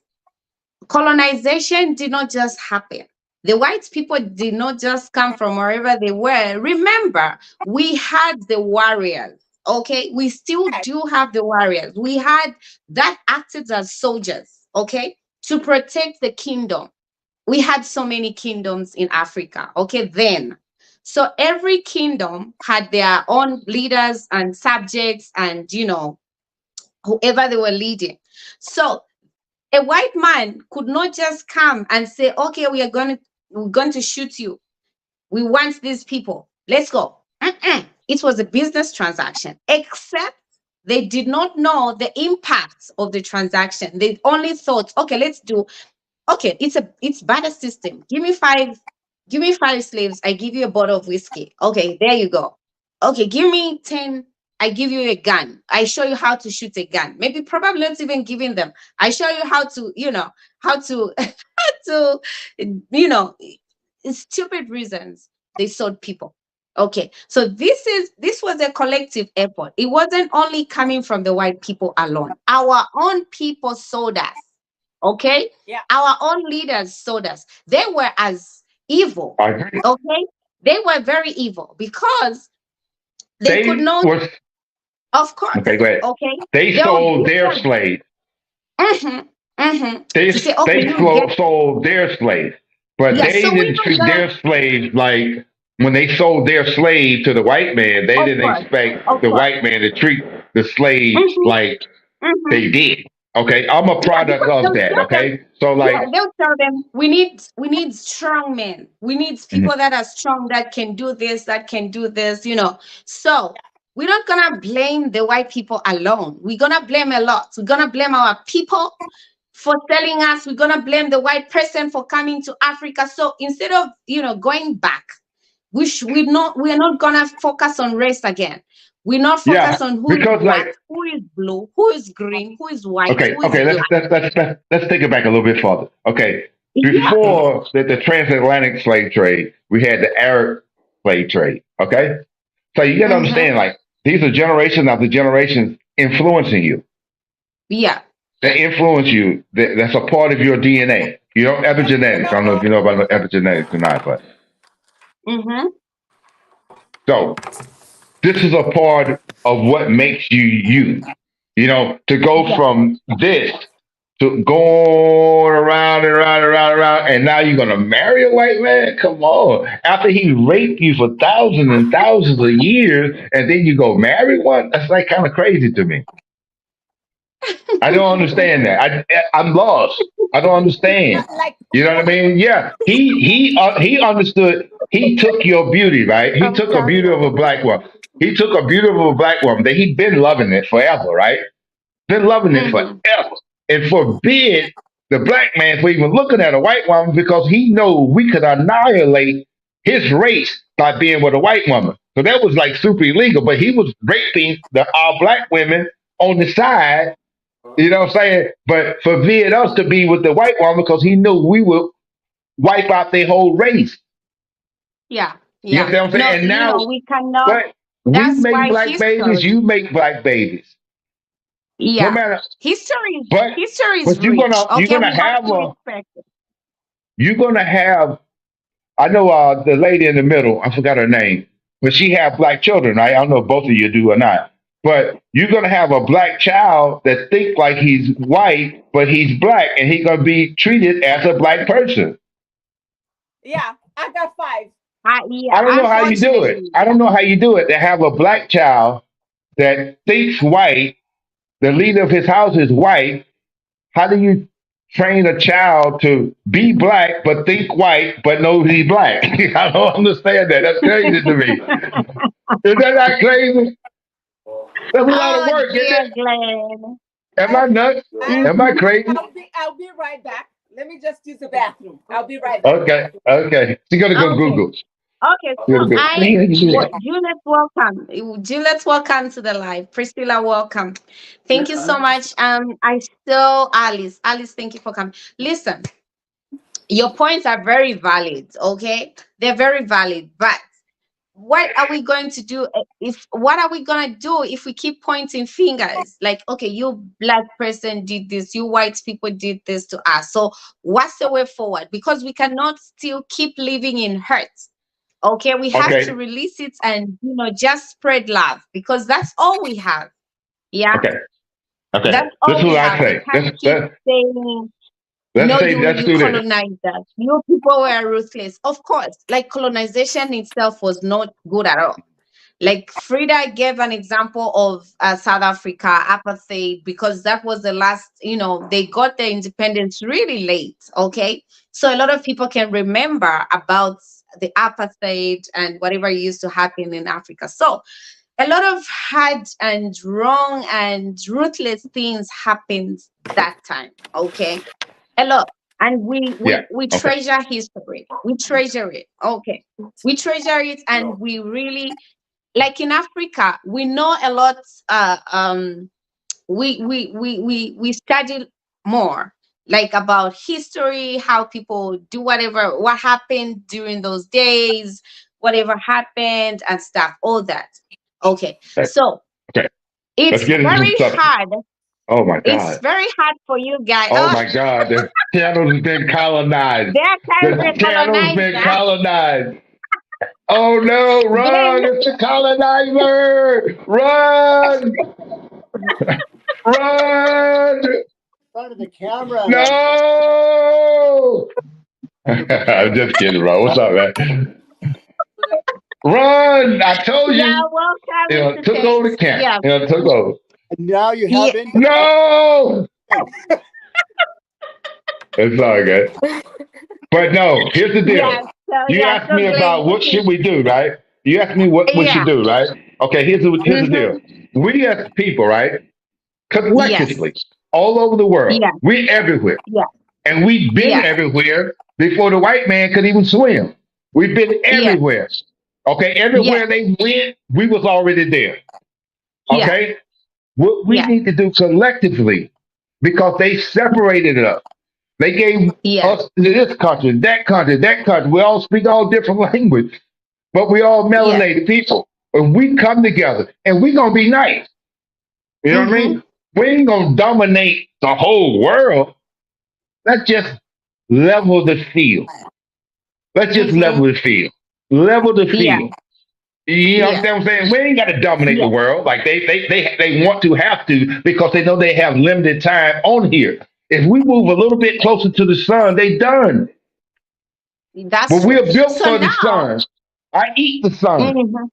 Colonization did not just happen. The white people did not just come from wherever they were. Remember, we had the warriors. Okay, we still Yes, do have the warriors. We had that acted as soldiers, okay, to protect the kingdom. We had so many kingdoms in Africa, okay, then. So every kingdom had their own leaders and subjects and, whoever they were leading. So a white man could not just come and say, okay, we're going to shoot you. We want these people. Let's go. Mm-mm. It was a business transaction, except they did not know the impact of the transaction. They only thought, okay, let's do, okay, it's barter system. Give me five slaves, I give you a bottle of whiskey. Okay, there you go. Okay, give me 10, I give you a gun. I show you how to shoot a gun. Maybe probably not even giving them. I show you how to, how to to you know stupid reasons they sold people. Okay, so this was a collective effort. It wasn't only coming from the white people alone. Our own people sold us. Okay, yeah, our own leaders sold us. They were as evil. I agree. Okay, they were very evil because they could They not, was of okay. course. Go ahead. Okay, They they will sold give their them. slaves. Mm-hmm, mm-hmm, They to say, okay, they you get. sold their slaves, but Yeah, they so we didn't were treat gonna. their slaves like when they sold their slave to the white man. They Of didn't course, expect of the course. white man to treat the slave Mm-hmm, like mm-hmm. they did. Okay, I'm a Yeah, product because of they'll that. tell them. Okay, so Yeah, like, they'll tell them we need strong men. We need mhm. people that are strong, that can do this, that can do this. So we're not gonna blame the white people alone. We're gonna blame a lot. We're gonna blame our people for selling us. We're gonna blame the white person for coming to Africa. So instead of going back, we're not gonna focus on race again. We're not Yeah, focus on who is because black, like, who is blue, who is green, who is white, okay, who is okay, let's black. let's take it back a little bit further. Okay, Yeah. before the transatlantic slave trade, we had the Arab slave trade. Okay, so you got to Mm-hmm. understand, like, these are generation after generations influencing you. Yeah. They influence you. That's a part of your DNA. You know, epigenetics. I don't know if you know about epigenetics or not, but Mm-hmm. so this is a part of what makes you you. You know, to go Yeah. from this to going around and around and around and around, and now you're gonna marry a white man? Come on! After he raped you for thousands and thousands of years, and then you go marry one? That's like kind of crazy to me. I don't understand that. I'm lost. I don't understand. Like, You know what I mean? Yeah, he understood. He took your beauty, right? He took a beauty of a black woman. He took a beauty of a black woman that he'd been loving it forever, right? Been loving it Mm-hmm. forever, and forbid the black man from even looking at a white woman because he know we could annihilate his race by being with a white woman. So that was like super illegal. But he was raping our black women on the side, you know what I'm saying? But forbid us to be with the white woman because he knew we would wipe out their whole race. Yeah, You yeah. understand what I'm No, saying? And now, we cannot. what? We That's make why black babies, history. you make black babies. No Yeah, matter, history. but History is but you're rich. gonna you're Okay, gonna we have have to a respect it. you're gonna have. I know the lady in the middle. I forgot her name, but she had black children. I don't know if both of you do or not. But you're gonna have a black child that think like he's white, but he's black, and he's gonna be treated as a black person. yeah, I got five. Yeah, I don't know how you do it. unfortunately, I don't know how you do it to have a black child that thinks white, the leader of his house is white. How do you train a child to be black but think white but know he's black? I don't understand that. That's crazy to me. Is that not crazy? That's a lot of oh work, isn't dear, it? Glenn. Am I nuts? I, Am I Mm-hmm. crazy? I'll be right back. Let me just use the bathroom. I'll be right back. Okay, okay. She's gonna go Okay. Google. Okay, She's so gonna go. Juliet, welcome. Juliet, welcome to the live. Priscilla, welcome. Thank you so much. I still Alice, thank you for coming. Listen, your points are very valid. Okay, they're very valid. But what are we going to do if what are we going to do if we keep pointing fingers like, okay, you black person did this, you white people did this to us, so what's the way forward? Because we cannot still keep living in hurt. Okay, we have to Okay, release it and just spread love because that's all we have. Yeah, okay, okay. that's This all is we what I have. We say. can't keep saying Let's no, say let's you do this. colonized us. You people were ruthless. Of course, like colonization itself was not good at all. Like Frida gave an example of South Africa apartheid because that was the last, they got their independence really late. Okay. So a lot of people can remember about the apartheid and whatever used to happen in Africa. So a lot of hard and wrong and ruthless things happened that time. Okay, a lot, and we Yeah. we we Okay. treasure history, we treasure it. Okay, we treasure it, and we really, like in Africa, we know a lot. We study more, like about history, how people do whatever, what happened during those days, whatever happened and stuff, all that. Okay, Okay. so Okay. Let's it's get into some very substance. hard. Oh my It's God. very hard for you guys. Oh Oh, my God. The channel's been colonized. their The country channel's colonized been us. colonized. Oh no, Glenn, run! It's a colonizer! Run! Run! Front of the camera. No! I'm just kidding, bro. What's up, man? Run! I told yeah, you. welcome, Mr. Took over the Tate. camp. Yeah, Took over. And now you yeah, have in. No! It's all good. But no, here's the yeah. deal. So You yeah, asked so me Glenn, about what should we do, right? You asked me what we should yeah, do, right? Okay, here's the mm-hmm, deal. We as people, right, yes, collectively, all over the world, yeah, we're everywhere. yeah, And we've been yeah, everywhere before the white man could even swim. We've been yeah, everywhere. Okay, yeah, everywhere they went, we was already there. yeah, Okay? What we yeah, need to do collectively, because they separated us. They gave yeah, us this country, that country, that country. We all speak all different language, but we all yeah, melanated people. And we come together and we gonna be nice. You know what I mm-hmm, mean? We ain't gonna dominate the whole world. Let's just level the field. Let's just mm-hmm, level the field. Level the yeah, field. You yeah, understand what I'm saying? We ain't got to dominate the yeah, world like they want to have to because they know they have limited time on here. If we move a little bit closer to the sun, they done. That's But we true. are built So for the now, sun. I eat the sun. mhm,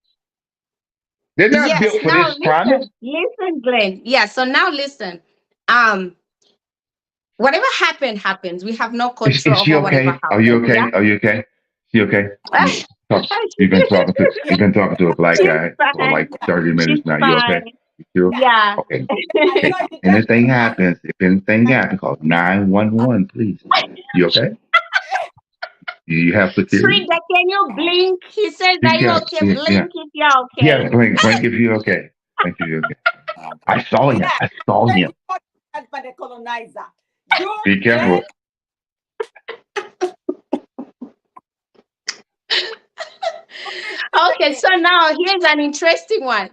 They're not yes, built for now this climate. listen, Glenn. Yeah, so now listen. Um, whatever happened, happens. We have no Is control she over whatever okay? Are you happened. Yeah. okay? Are you okay? She okay? Talk, you've been talking to a black She's guy for fine. like 30 She's minutes now. You okay? fine. You sure? Yeah. Okay. I Okay. know you just Anything happens, if anything happens, call 911, please. You okay? Do you have security? Frida, can you blink? He says, You are you can, okay? yeah, yeah. Blink if you're Yeah, okay. blink if you're okay. Blink if you're okay. I saw him. yeah. I saw When him. you got that by the colonizer. You Be Glenn, careful. Okay, so now here's an interesting one.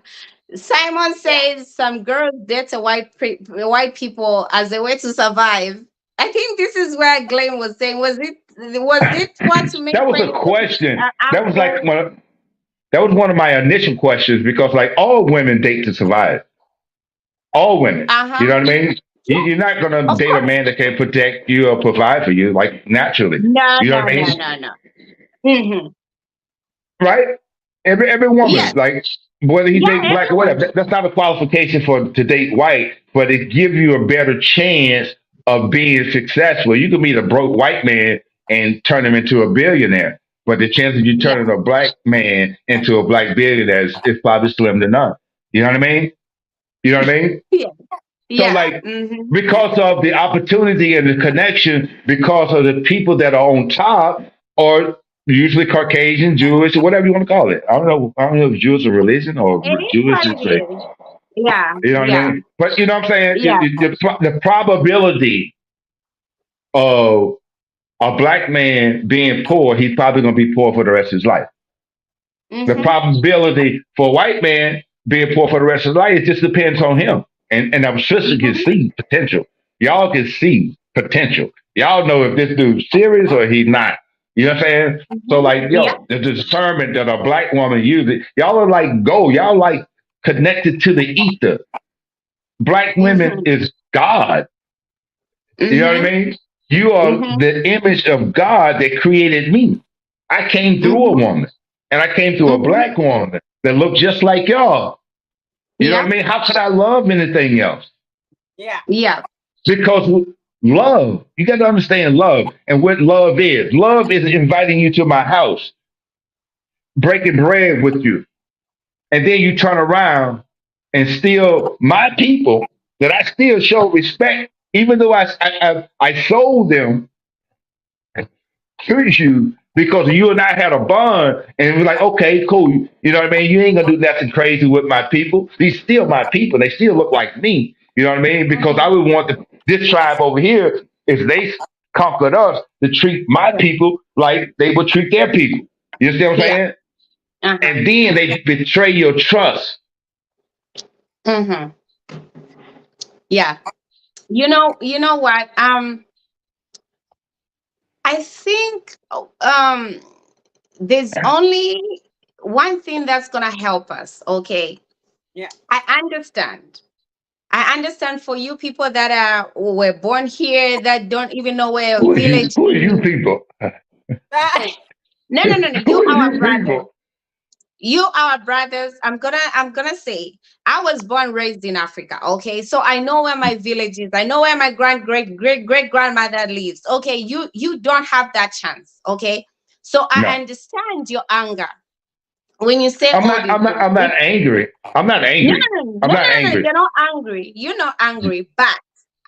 Simon yeah. says some girls date a white people as a way to survive. I think this is where Glenn was saying, was it what to make That was a friends with question. That was like uncle? that was one of my initial questions because like all women date to survive. All women. Uh-huh. You know what I mean? Yeah, You're not gonna of date a course. man that can protect you or provide for you, like naturally. No, You know no, what I no, mean? no, no. Mm-hmm. Right? Every woman, Yes. like whether he Yeah, dates black or whatever, everyone. that's not a qualification for to date white, but it gives you a better chance of being successful. You can meet a broke white man and turn him into a billionaire, but the chance of you Yeah. turning a black man into a black billionaire is probably slim to none. You know what I mean? You know what I mean? Yeah. So Yeah. like Mm-hmm. because of the opportunity and the connection, because of the people that are on top, or usually Caucasian, Jewish, or whatever you want to call it. I don't know. I don't know if Jewish is a religion or It is Jewish what is it a, is. Yeah. you know what I Yeah. mean. But you know what I'm saying. Yeah. The probability of a black man being poor, he's probably going to be poor for the rest of his life. The Mm-hmm. probability for a white man being poor for the rest of his life, it just depends on him. And our sister can Mm-hmm. see potential. Y'all can see potential. Y'all know if this dude's serious or he's not. You know what I'm saying? So Mm-hmm. like, Yeah. yo, the discernment that a black woman uses, y'all are like go. Y'all like connected to the ether. Black women Mm-hmm. is God. You know what I Mm-hmm. mean? You are Mm-hmm. the image of God that created me. I came through a Mm-hmm. woman, and I came through a Mm-hmm. black woman that looked just like y'all. You know what Yeah. I mean? How could I love anything else? Yeah. Yeah. Because love, you got to understand love and what love is. Love is inviting you to my house, breaking bread with you, and then you turn around and still my people that I still show respect, even though I sold them treat you because you and I had a bond, and we're like, okay, cool. You know what I mean? You ain't gonna do nothing crazy with my people. These still my people. They still look like me. You know what I mean? Because I Mm-hmm. would want this tribe over here, if they conquered us, to treat my people like they would treat their people. You see what I'm Yeah. saying? Uh-huh. And then they betray your trust. Mm-hmm. Yeah. You know what? I think there's only one thing that's gonna help us, okay? Yeah. I understand. I understand for you people that were born here that don't even know where a village Who are you is. people? No, no, no, no. Who You are our you brothers. people? You our brothers. I'm gonna say I was born raised in Africa. Okay. So I know where my village is. I know where my great grandmother lives. Okay. You don't have that chance. Okay. So I No. understand your anger when you say I'm all not these I'm not things. I'm not angry. I'm not No, angry. no, no, no, I'm no, not no, no. angry. You're not angry. You're not angry, but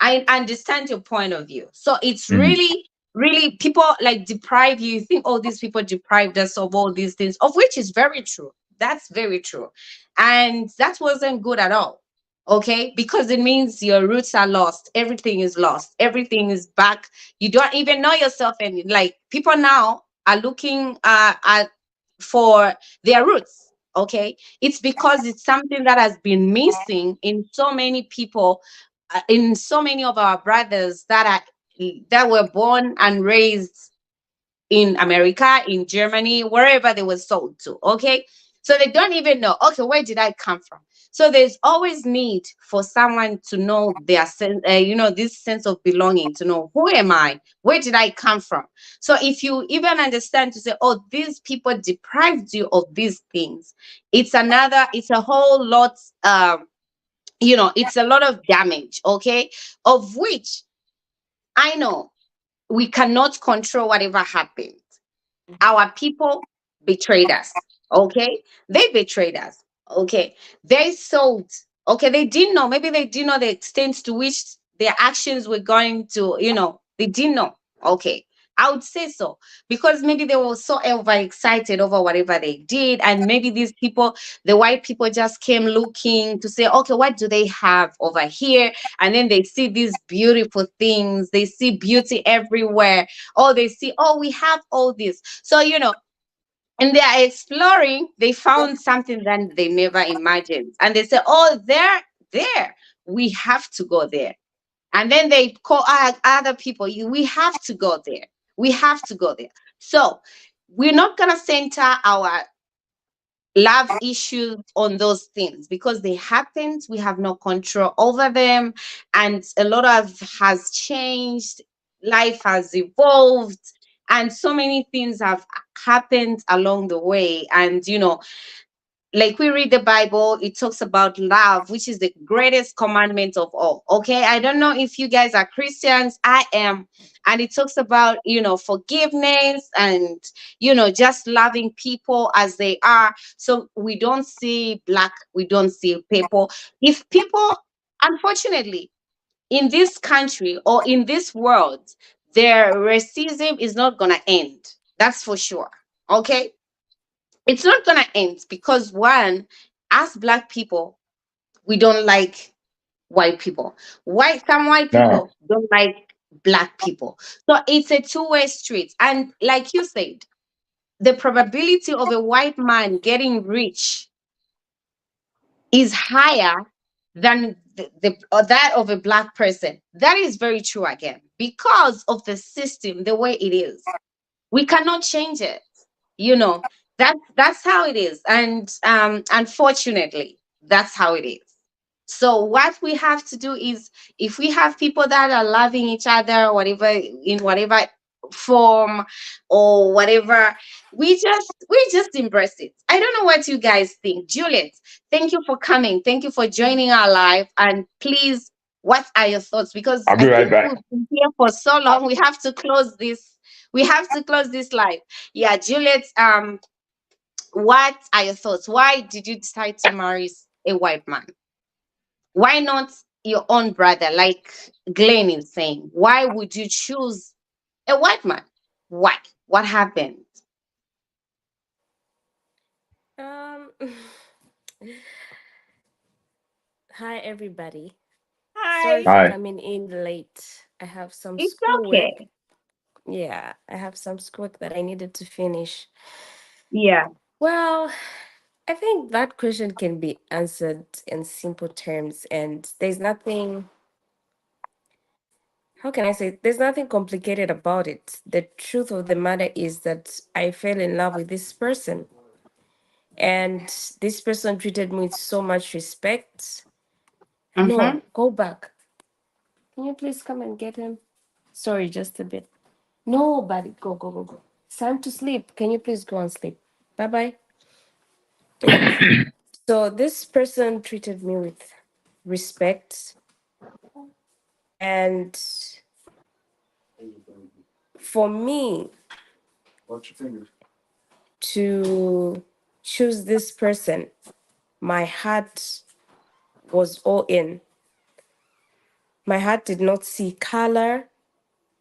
I understand your point of view. So it's Mhm. really, really people like deprive you. You think, oh, these people deprived us of all these things, of which is very true. That's very true. And that wasn't good at all. Okay. Because it means your roots are lost. Everything is lost. Everything is back. You don't even know yourself. And like people now are looking at for their roots. Okay, it's because it's something that has been missing in so many people, in so many of our brothers that were born and raised in America, in Germany, wherever they were sold to. Okay, So they don't even know, okay, where did I come from? So there's always need for someone to know their sense, this sense of belonging, to know, who am I? Where did I come from? So if you even understand to say, oh, these people deprived you of these things, it's a whole lot, it's a lot of damage, okay? Of which I know we cannot control whatever happens. Mhm. Our people betrayed us. Okay. They betrayed us. Okay. They sold. Okay. They didn't know. Maybe they didn't know the extent to which their actions were going to, they didn't know. Okay. I would say so, because maybe they were so overexcited over whatever they did. And maybe these people, the white people, just came looking to say, okay, what do they have over here? And then they see these beautiful things. They see beauty everywhere. Oh, they see, oh, we have all this. So, and they are exploring, they found something that they never imagined. And they say, oh, there, we have to go there. And then they call other people, we have to go there. We have to go there. So we're not going to center our love issues on those things, because they happened. We have no control over them. And a lot of has changed. Life has evolved. And so many things have happened along the way. And, like we read the Bible, it talks about love, which is the greatest commandment of all. Okay. I don't know if you guys are Christians. I am. And it talks about, forgiveness and, just loving people as they are. So we don't see black, we don't see people. If people, unfortunately, in this country or in this world, their racism is not going to end. That's for sure. Okay, it's not gonna end because, one, as black people, we don't like white people. Some white No. people don't like black people. So it's a two-way street. And like you said, the probability of a white man getting rich is higher than that of a black person. That is very true again, because of the system, the way it is. We cannot change it. you know that's how it is. And unfortunately, that's how it is. So what we have to do is, if we have people that are loving each other, whatever, in whatever form or whatever, we just embrace it. I don't know what you guys think. Juliet, thank you for coming, thank you for joining our live. And please, what are your thoughts? Because I'll I be right think back. we've been here for so long, we have to close this live. Yeah, Juliet, what are your thoughts? Why did you decide to marry a white man? Why not your own brother, like Glenn is saying? Why would you choose a white man? Why? What happened? Um, Hi everybody. Sorry Hi. for Hi. coming in late. I have some It's schoolwork. okay. Yeah, I have some schoolwork that I needed to finish. Yeah. Well, I think that question can be answered in simple terms, and there's nothing, how can I say, there's nothing complicated about it. The truth of the matter is that I fell in love with this person, and this person treated me with so much respect. Mm-hmm. No, go back. Can you please come and get him? Sorry, just a bit. Nobody, go, go, go, go. It's time to sleep. Can you please go and sleep? Bye bye. So, this person treated me with respect, and for me to choose this person, my heart was all in. My heart did not see color.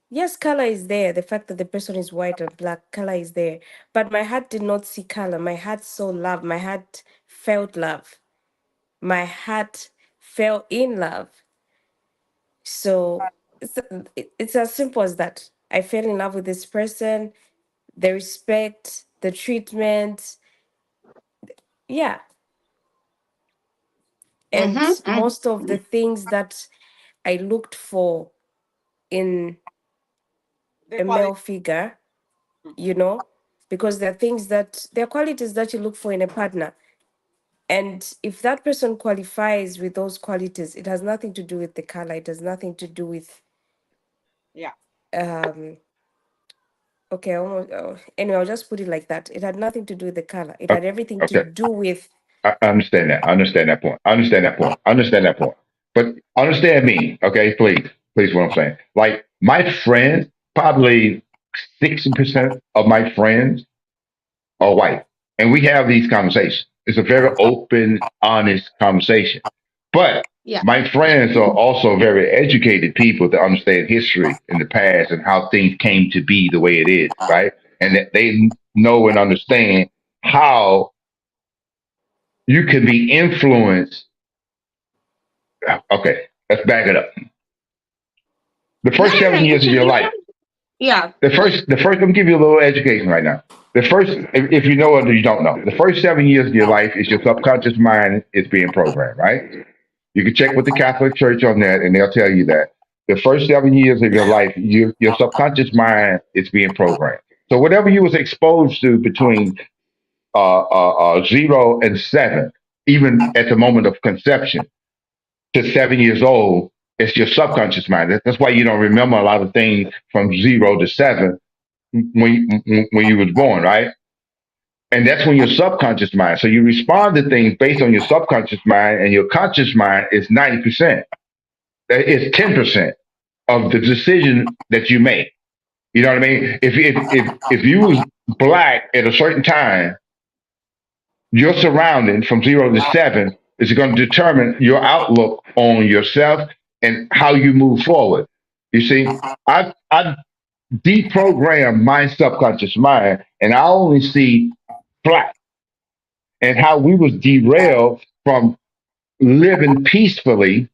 Yes, color is there. The fact that the person is white or black, color is there. But my heart did not see color. My heart saw love. My heart felt love. My heart fell in love. So it's as simple as that. I fell in love with this person, the respect, the treatment. Yeah. And Mm-hmm. most of Mm-hmm. the things that I looked for in The a quality. male figure, you know, because there are qualities that you look for in a partner. And if that person qualifies with those qualities, it has nothing to do with the color. It has nothing to do with Yeah. um okay, anyway, I'll just put it like that. It had nothing to do with the color. It O- had everything to Okay. do with I understand that. I understand that point. I understand that point. I understand that point. But understand me, okay? Please, what I'm saying. Like my friends, probably 60% of my friends are white, and we have these conversations. It's a very open, honest conversation. But Yeah. my friends are also very educated people that understand history in the past and how things came to be the way it is, right? And that they know and understand how you can be influenced. Okay, let's back it up. The No, first no, no. 7 years of your You life. can. Yeah. Let me give you a little education right now. The first, if you know or you don't know, the first 7 years of your life is your subconscious mind is being programmed, right? You can check with the Catholic Church on that, and they'll tell you that the first 7 years of your life, your subconscious mind is being programmed. So whatever you was exposed to between 0 and 7, even at the moment of conception, to 7 years old, it's your subconscious mind. That's why you don't remember a lot of things from 0 to 7 when you was born, right? And that's when your subconscious mind. So you respond to things based on your subconscious mind, and your conscious mind is 90%. It's 10% of the decision that you make. You know what I mean? If you was black at a certain time, your surrounding from 0 to 7 is going to determine your outlook on yourself and how you move forward. You see, I've deprogrammed my subconscious mind, and I only see black and how we was derailed from living peacefully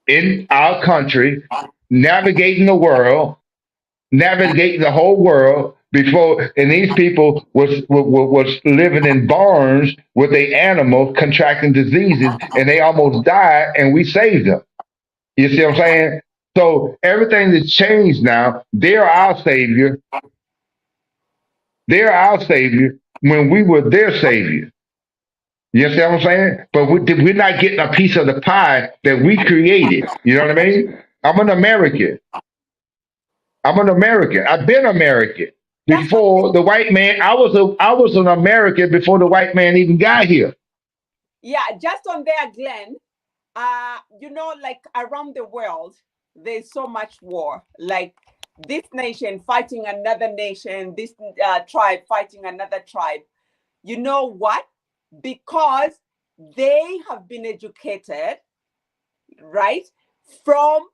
in our country, navigating the world, navigating the whole world before, and these people was living in barns with their animals contracting diseases, and they almost died, and we saved them. You see what I'm saying? So everything that's changed now. They're our savior. They're our savior when we were their savior. You understand what I'm saying? But we're not getting a piece of the pie that we created. You know what I mean? I'm an American. I'm an American. I've been American Just on before the white man. I was an American before the white man even got here. Yeah, just on there, Glenn. Like around the world, there's so much war. Like this nation fighting another nation, this tribe fighting another tribe. You know what? Because they have been educated, right, from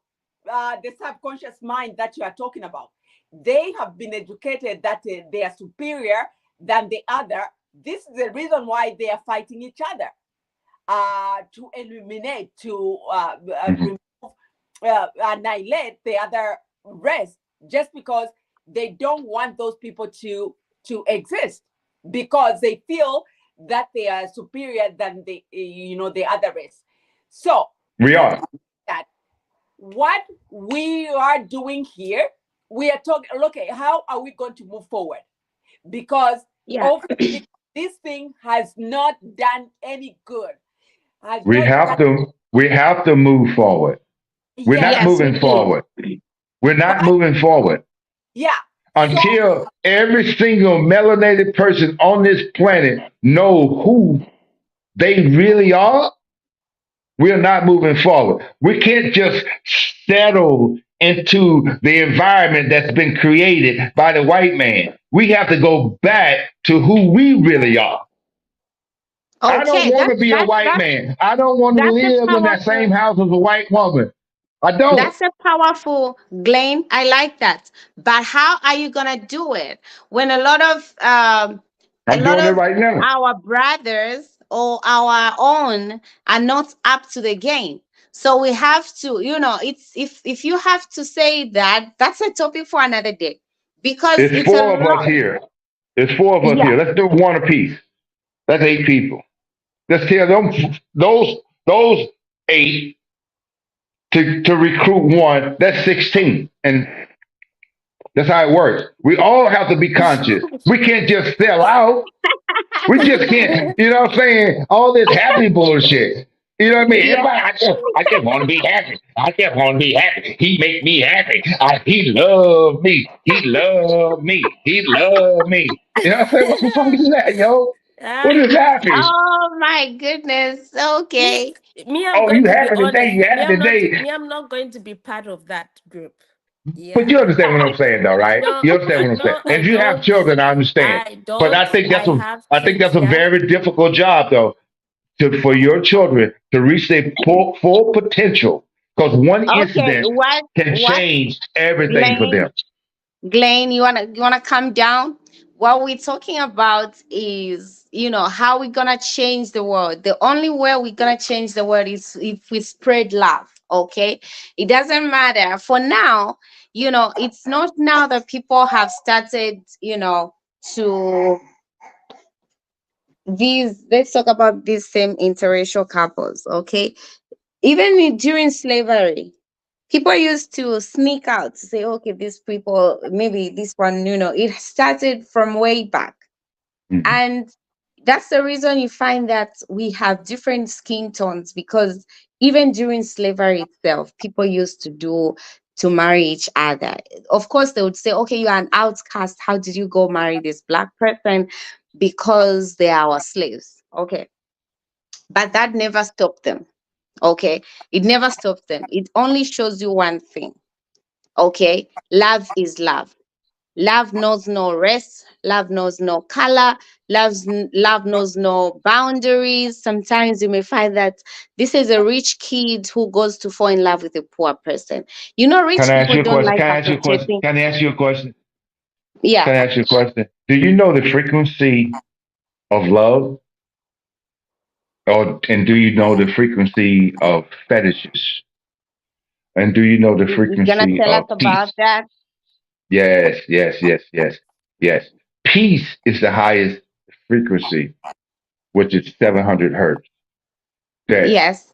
the subconscious mind that you are talking about. They have been educated that they are superior than the other. This is the reason why they are fighting each other, to eliminate, to Mhm. remove, annihilate the other race, just because they don't want those people to exist, because they feel that they are superior than the other race. So We the are. thing is that what we are doing here, we are talking, okay, how are we going to move forward? Because Yeah. obviously this thing has not done any good, has We not have done. to. We have to move forward. We're Yes. not Yes, we moving do. forward. We're not But moving forward yeah, so until every single melanated person on this planet know who they really are. We're not moving forward. We can't just settle into the environment that's been created by the white man. We have to go back to who we really are. I don't Okay, want to be a white man. I don't want to that's a live in that same powerful. house as a white woman. I don't. That's a powerful, Glenn. I like that. But how are you gonna do it when a I'm lot doing it of right now. our brothers or our own are not up to the game? So we have to, it's if you have to say that, that's a topic for another day because It's it's a four of us lot. here. It's four of us Yeah. here. Let's do one apiece. That's 8 people. Let's tell them those eight to recruit one. That's 16. And That's how it works. We all have to be conscious. We can't just sell out. We just can't, you know what I'm saying? All this happy bullshit. You know what I mean? Yeah. Everybody, I just want to be happy. I just want to be happy. He make me happy. He love me. He love me. He love me. You know what I'm saying? What the fuck is that, yo? Ah, What is happy? Oh my goodness. me, Okay. I'm Oh, you going to be happy today? honest. You happy today? I'm not going to be part of that group. But Yeah. you understand what I'm saying, though, right? No, You understand what I'm saying. no, I If you have don't. children, I understand. I But don't. I have I think kids. that's a Yeah. very difficult job, though, for your children to reach their full potential. Because one Okay. incident can What, change everything for Glenn? them. Glenn, you wanna come down? What we're talking about is, how we're gonna change the world. The only way we're gonna change the world is if we spread love. Okay, it doesn't matter for now. It's not now that people have started. To these. Let's talk about these same interracial couples. Okay, even during slavery, people used to sneak out to say, okay, these people, maybe this one, it started from way back. Mhm. And that's the reason you find that we have different skin tones, because even during slavery itself, people used to marry each other. Of course, they would say, okay, you're an outcast. How did you go marry this black person? Because they are our slaves. Okay. But that never stopped them. Okay. It never stopped them. It only shows you one thing. Okay. Love is love. Love knows no race. Love knows no color. Love knows no boundaries. Sometimes you may find that this is a rich kid who goes to fall in love with a poor person. Can Rich I ask people you a don't question? like Can I ask you a question? appreciating. Can I ask you a question? Yeah. Can I ask you a question? Do you know the frequency of love? And do you know the frequency of fetishes? And do you know the You gonna frequency tell us of about peace? that? Yes, yes, yes, yes, yes. Peace is the highest frequency, which is 700 hertz. That Yes.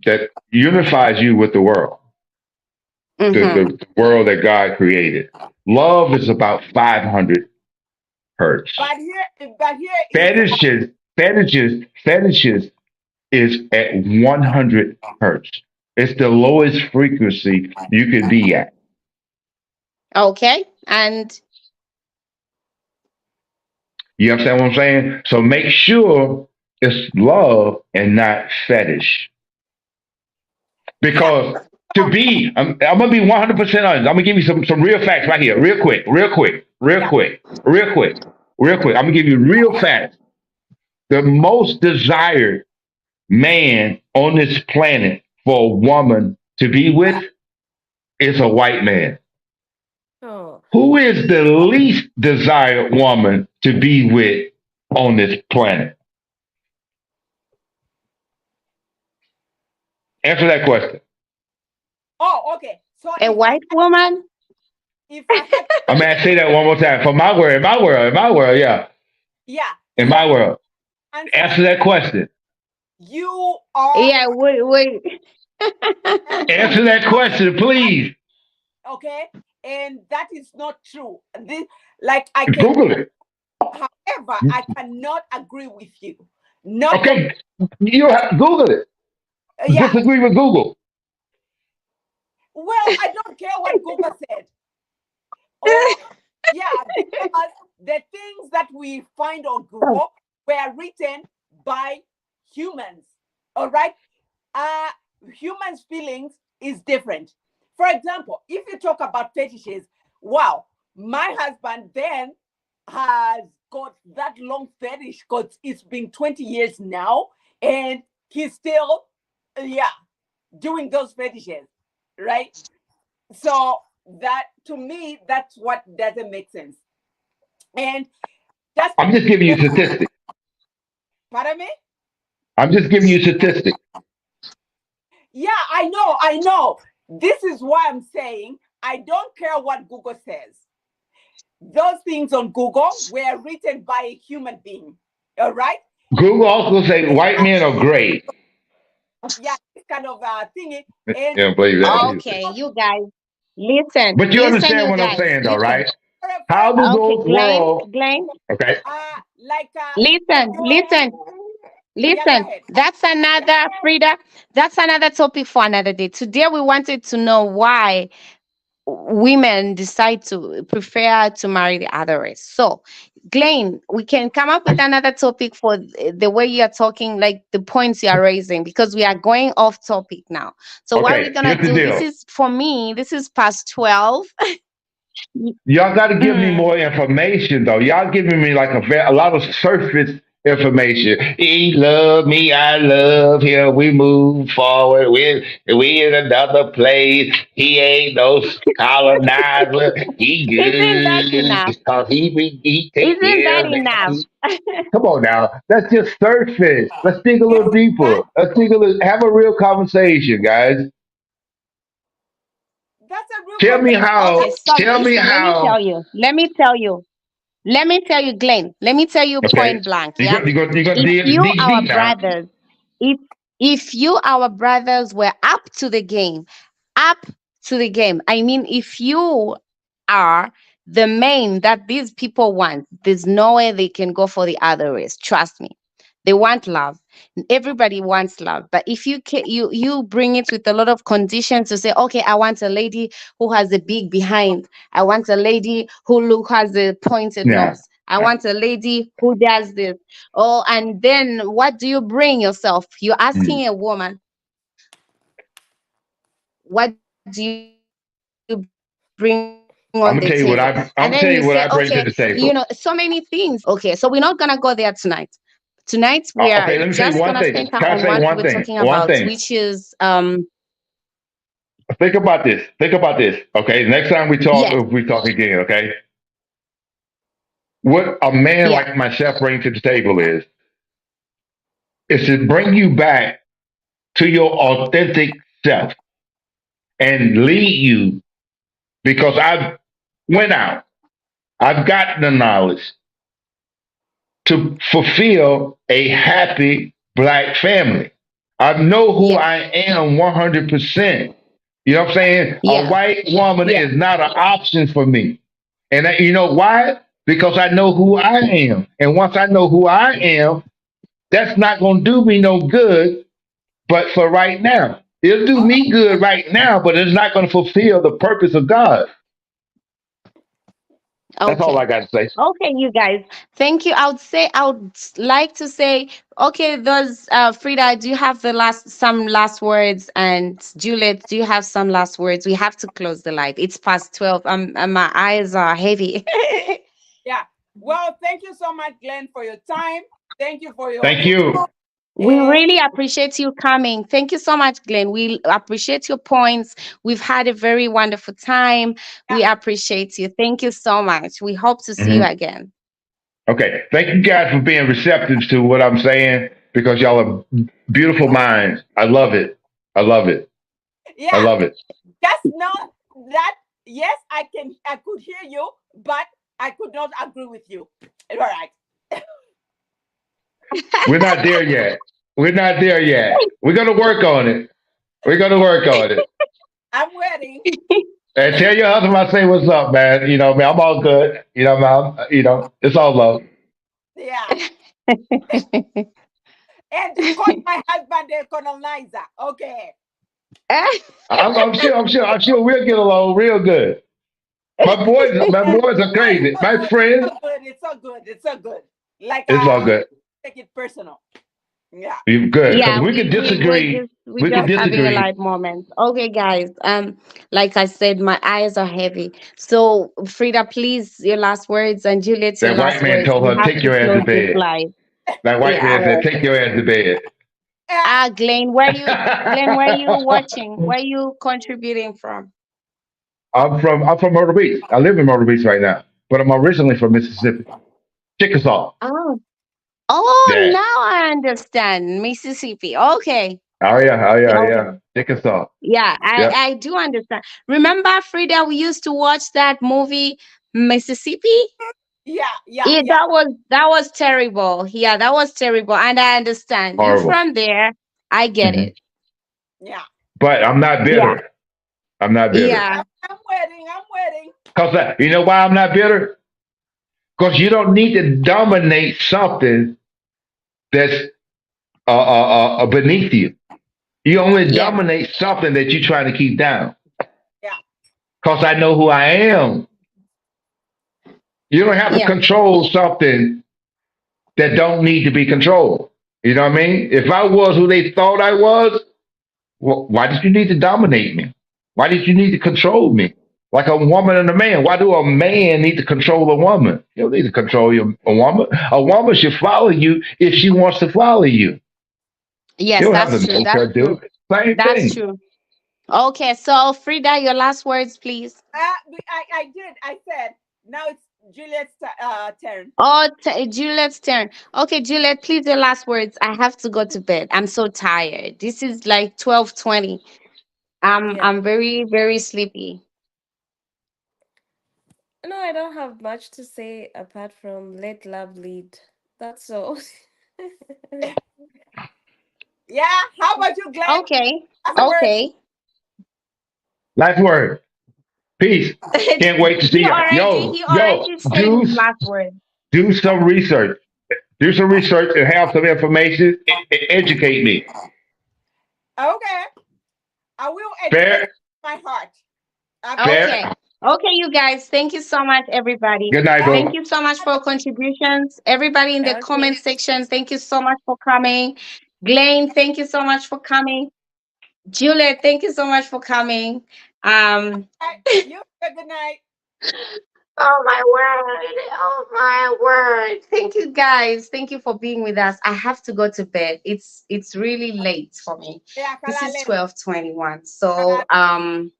that unifies you with the world, Mm-hmm. the world that God created. Love is about 500 hertz. But here is Fetishes is at 100 hertz. It's the lowest frequency you could be at. Okay. And You understand what I'm saying? So make sure it's love and not fetish. yeah. Because I'm gonna be 100% honest. I'm gonna give you some real facts right here, real quick, real quick, real Yeah. quick, real quick, real quick. I'm gonna give you real facts. The most desired man on this planet for a woman to be with is a white man. Oh, Who is the least desired woman to be with on this planet? Answer that question. Oh, okay. So a white woman? if I had I'm gonna say that one more time. For my world, yeah, yeah. in So my world. answer that. Answer that question. You are Yeah, wait. Answer that question, please. okay, and that is not true. This, like I can, Google it. however, I cannot agree with you. Not com- Okay, you have Google it. yeah. Disagree with Google. Well, I don't care what Google said. Or yeah, because the things that we find on Google were written by humans. All right. Uh Humans' feelings is different. For example, if you talk about fetishes, wow, my husband then has got that long fetish because it's been 20 years now, and he's still yeah doing those fetishes, right? So that, to me, that's what doesn't make sense. And just I'm just giving you statistics. pardon me. I'm just giving you statistics. Yeah, I know. This is why I'm saying I don't care what Google says. Those things on Google were written by a human being. All right. Google also say It's white not, men are great. yeah, this kind of thingy. You And don't believe that? Okay, you guys. Listen, But you listen, understand you what I'm guys. saying, though, right? For a How friend, do Okay, those Glenn, worlds? Glenn, Okay, like listen, listen, yeah, go listen. ahead. That's another Frida. That's another topic for another day. Today we wanted to know why women decide to prefer to marry the other race. So, Glenn, we can come up with another topic for the way you're talking, like the points you are raising, because we are going off topic now. So, what we're okay. gonna Here's the do? This deal. is for me. This is past 12. Y'all got to give me Mm. more information, though. Y'all giving me like a lot of surface information. He love me, I love him. We move forward. We in another place. He ain't no colonizer. He Isn't that good enough? because he take Isn't care that of enough? me. Come on now, that's just surface. Let's dig a Yes, little deeper. that Let's dig a little. Have a real conversation, guys. that's a real Tell me conversation. Okay, how. so Tell me listen, let me how. tell you. Let me tell you. Let me tell you, Glenn. Let me tell you Okay, point blank. Yeah. you gonna If you, dig our deep now. brothers, if if you, our brothers, were up to the game, up to the game. I mean, if you are the main that these people want, there's no way they can go for the other race. Trust me. They want love. Everybody wants love. But if you bring it with a lot of conditions to say, okay, I want a lady who has a big behind. I want a lady who has a pointed Yeah. nose. I want a lady who does this. Oh, and then what do you bring yourself? You're Mm. asking a woman, what do you bring on the table? And then you say, okay, I'm gonna tell you what I. I'm gonna tell you what I bring to the so many table. things. Okay, so we're not gonna go there tonight. Tonight we are Okay, let me say just gonna one thing. center Can on I say what we were one thing? talking One about, thing. which is Think about this. Think about this. Okay. Next time we talk, yes, if we talk again, okay. What a man yeah, like myself brings to the table is to bring you back to your authentic self and lead you because I've went out. I've gotten the knowledge to fulfill a happy black family. I know who yeah, I am 100%. You know what I'm saying? A yeah, white woman yeah. is not an option for me. And you know why? Because I know who I am. And once I know who I am, that's not going to do me no good, but for right now. It'll do Oh, me good right now, but it's not going to fulfill the purpose of God. That's all I Okay. got to say. Okay, you guys. Thank you. I would like to say, okay, those Frida, do you have some last words? And Juliet, do you have some last words? We have to close the live. It's past 12. And my eyes are heavy. yeah. Well, thank you so much, Glenn, for your time. Thank you for your Thank you. input. We And really appreciate you coming. Thank you so much, Glenn. We appreciate your points. We've had a very wonderful time. yeah, We appreciate you. Thank you so much. We hope to see you Mhm. again. Okay. Thank you guys for being receptive to what I'm saying because y'all are beautiful minds. I love it. I love it. I yeah. love it. Just know that yes, I could hear you, but I could not agree with you. All right. We're not there yet. We're not there yet. We're going to work on it. We're going to work on it. I'm waiting. And tell your husband I say what's up, man. You know, man, I'm all good. You know, man, it's all love. Yeah. And call my husband a colonizer. Okay. I'm sure we'll get along real good. My boys are No, it's crazy. so My good. It's friends, so good. It's so good. It's so good. Like it's all I good. take it personal. Yeah. You good because Yeah, we we could just having a disagree. light moment. Okay, guys. Like I said, my eyes are heavy. So Frida, please, your last words, and Juliet, your That white last man words. told We her, have "Take to your ass to close this bed." live. That white Yeah. man said, "Take your ass to bed." Glenn, Glenn, where you watching? Where you contributing from? I'm from Myrtle Beach. I live in Myrtle Beach right now, but I'm originally from Mississippi, Chickasaw. Oh, oh, Yeah. now I understand. Mississippi. Okay. Oh yeah. Oh yeah. Okay. Yeah. Chickasaw. Yeah, Yep. I do understand. Remember, Frida, we used to watch that movie, Mississippi? Yeah. Yeah. Yeah, Yeah. that was terrible. Yeah, that was terrible. And I understand. You Horrible. from there. I get Hmm. it. Yeah. But I'm not Yeah. bitter. I'm not bitter. Yeah. I'm waiting. I'm waiting. Because you know why I'm not bitter? Because you don't need to dominate something that's beneath you. You only Yeah. dominate something that you're trying to keep down. Yeah. Because I know who I am. You don't have to Yeah. control something that don't need to be controlled. You know what I mean? If I was who they thought I was, well, why did you need to dominate me? Why did you need to control me? Like a woman and a man. Why do a man need to control a woman? You don't need to control a woman. A woman should follow you if she wants to follow you. You Yes, don't have that's to true. make That's her do true. it. Same That's thing. true. Okay, so Frida, your last words, please. I did. I said. Now it's Juliet's turn. Oh, Juliet's turn. Okay, Juliet, please, your last words. I have to go to bed. I'm so tired. This is like 12:20. Yeah. I'm very, very sleepy. No, I don't have much to say apart from let love lead. That's all. Yeah. How about you, Glenn? Okay. That's a word. Okay. Last word. Peace. Can't wait to see he you. already Yo, he yo, already said his last word. do some research. Do some research and have some information. Educate me. Okay. I will educate Fair? my heart. Absolutely. Okay. Fair? Okay, you guys. Thank you so much, everybody. Good night, Thank boo. you so much for your contributions. Everybody in the Okay. comment section, thank you so much for coming. Glenn, thank you so much for coming. Juliet, thank you so much for coming. Um, You have a good night. oh my word. Oh my word. Thank you guys. Thank you for being with us. I have to go to bed. It's really late for me. Yeah, This is Kalale. 12:21. So Kalale.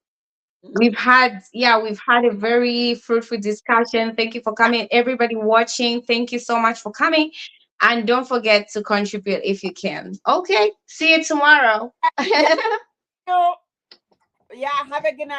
Mhm. we've had a very fruitful discussion. Thank you for coming. Everybody watching, thank you so much for coming. And don't forget to contribute if you can. Okay. See you tomorrow. Yeah. You. Yeah. Have a good night.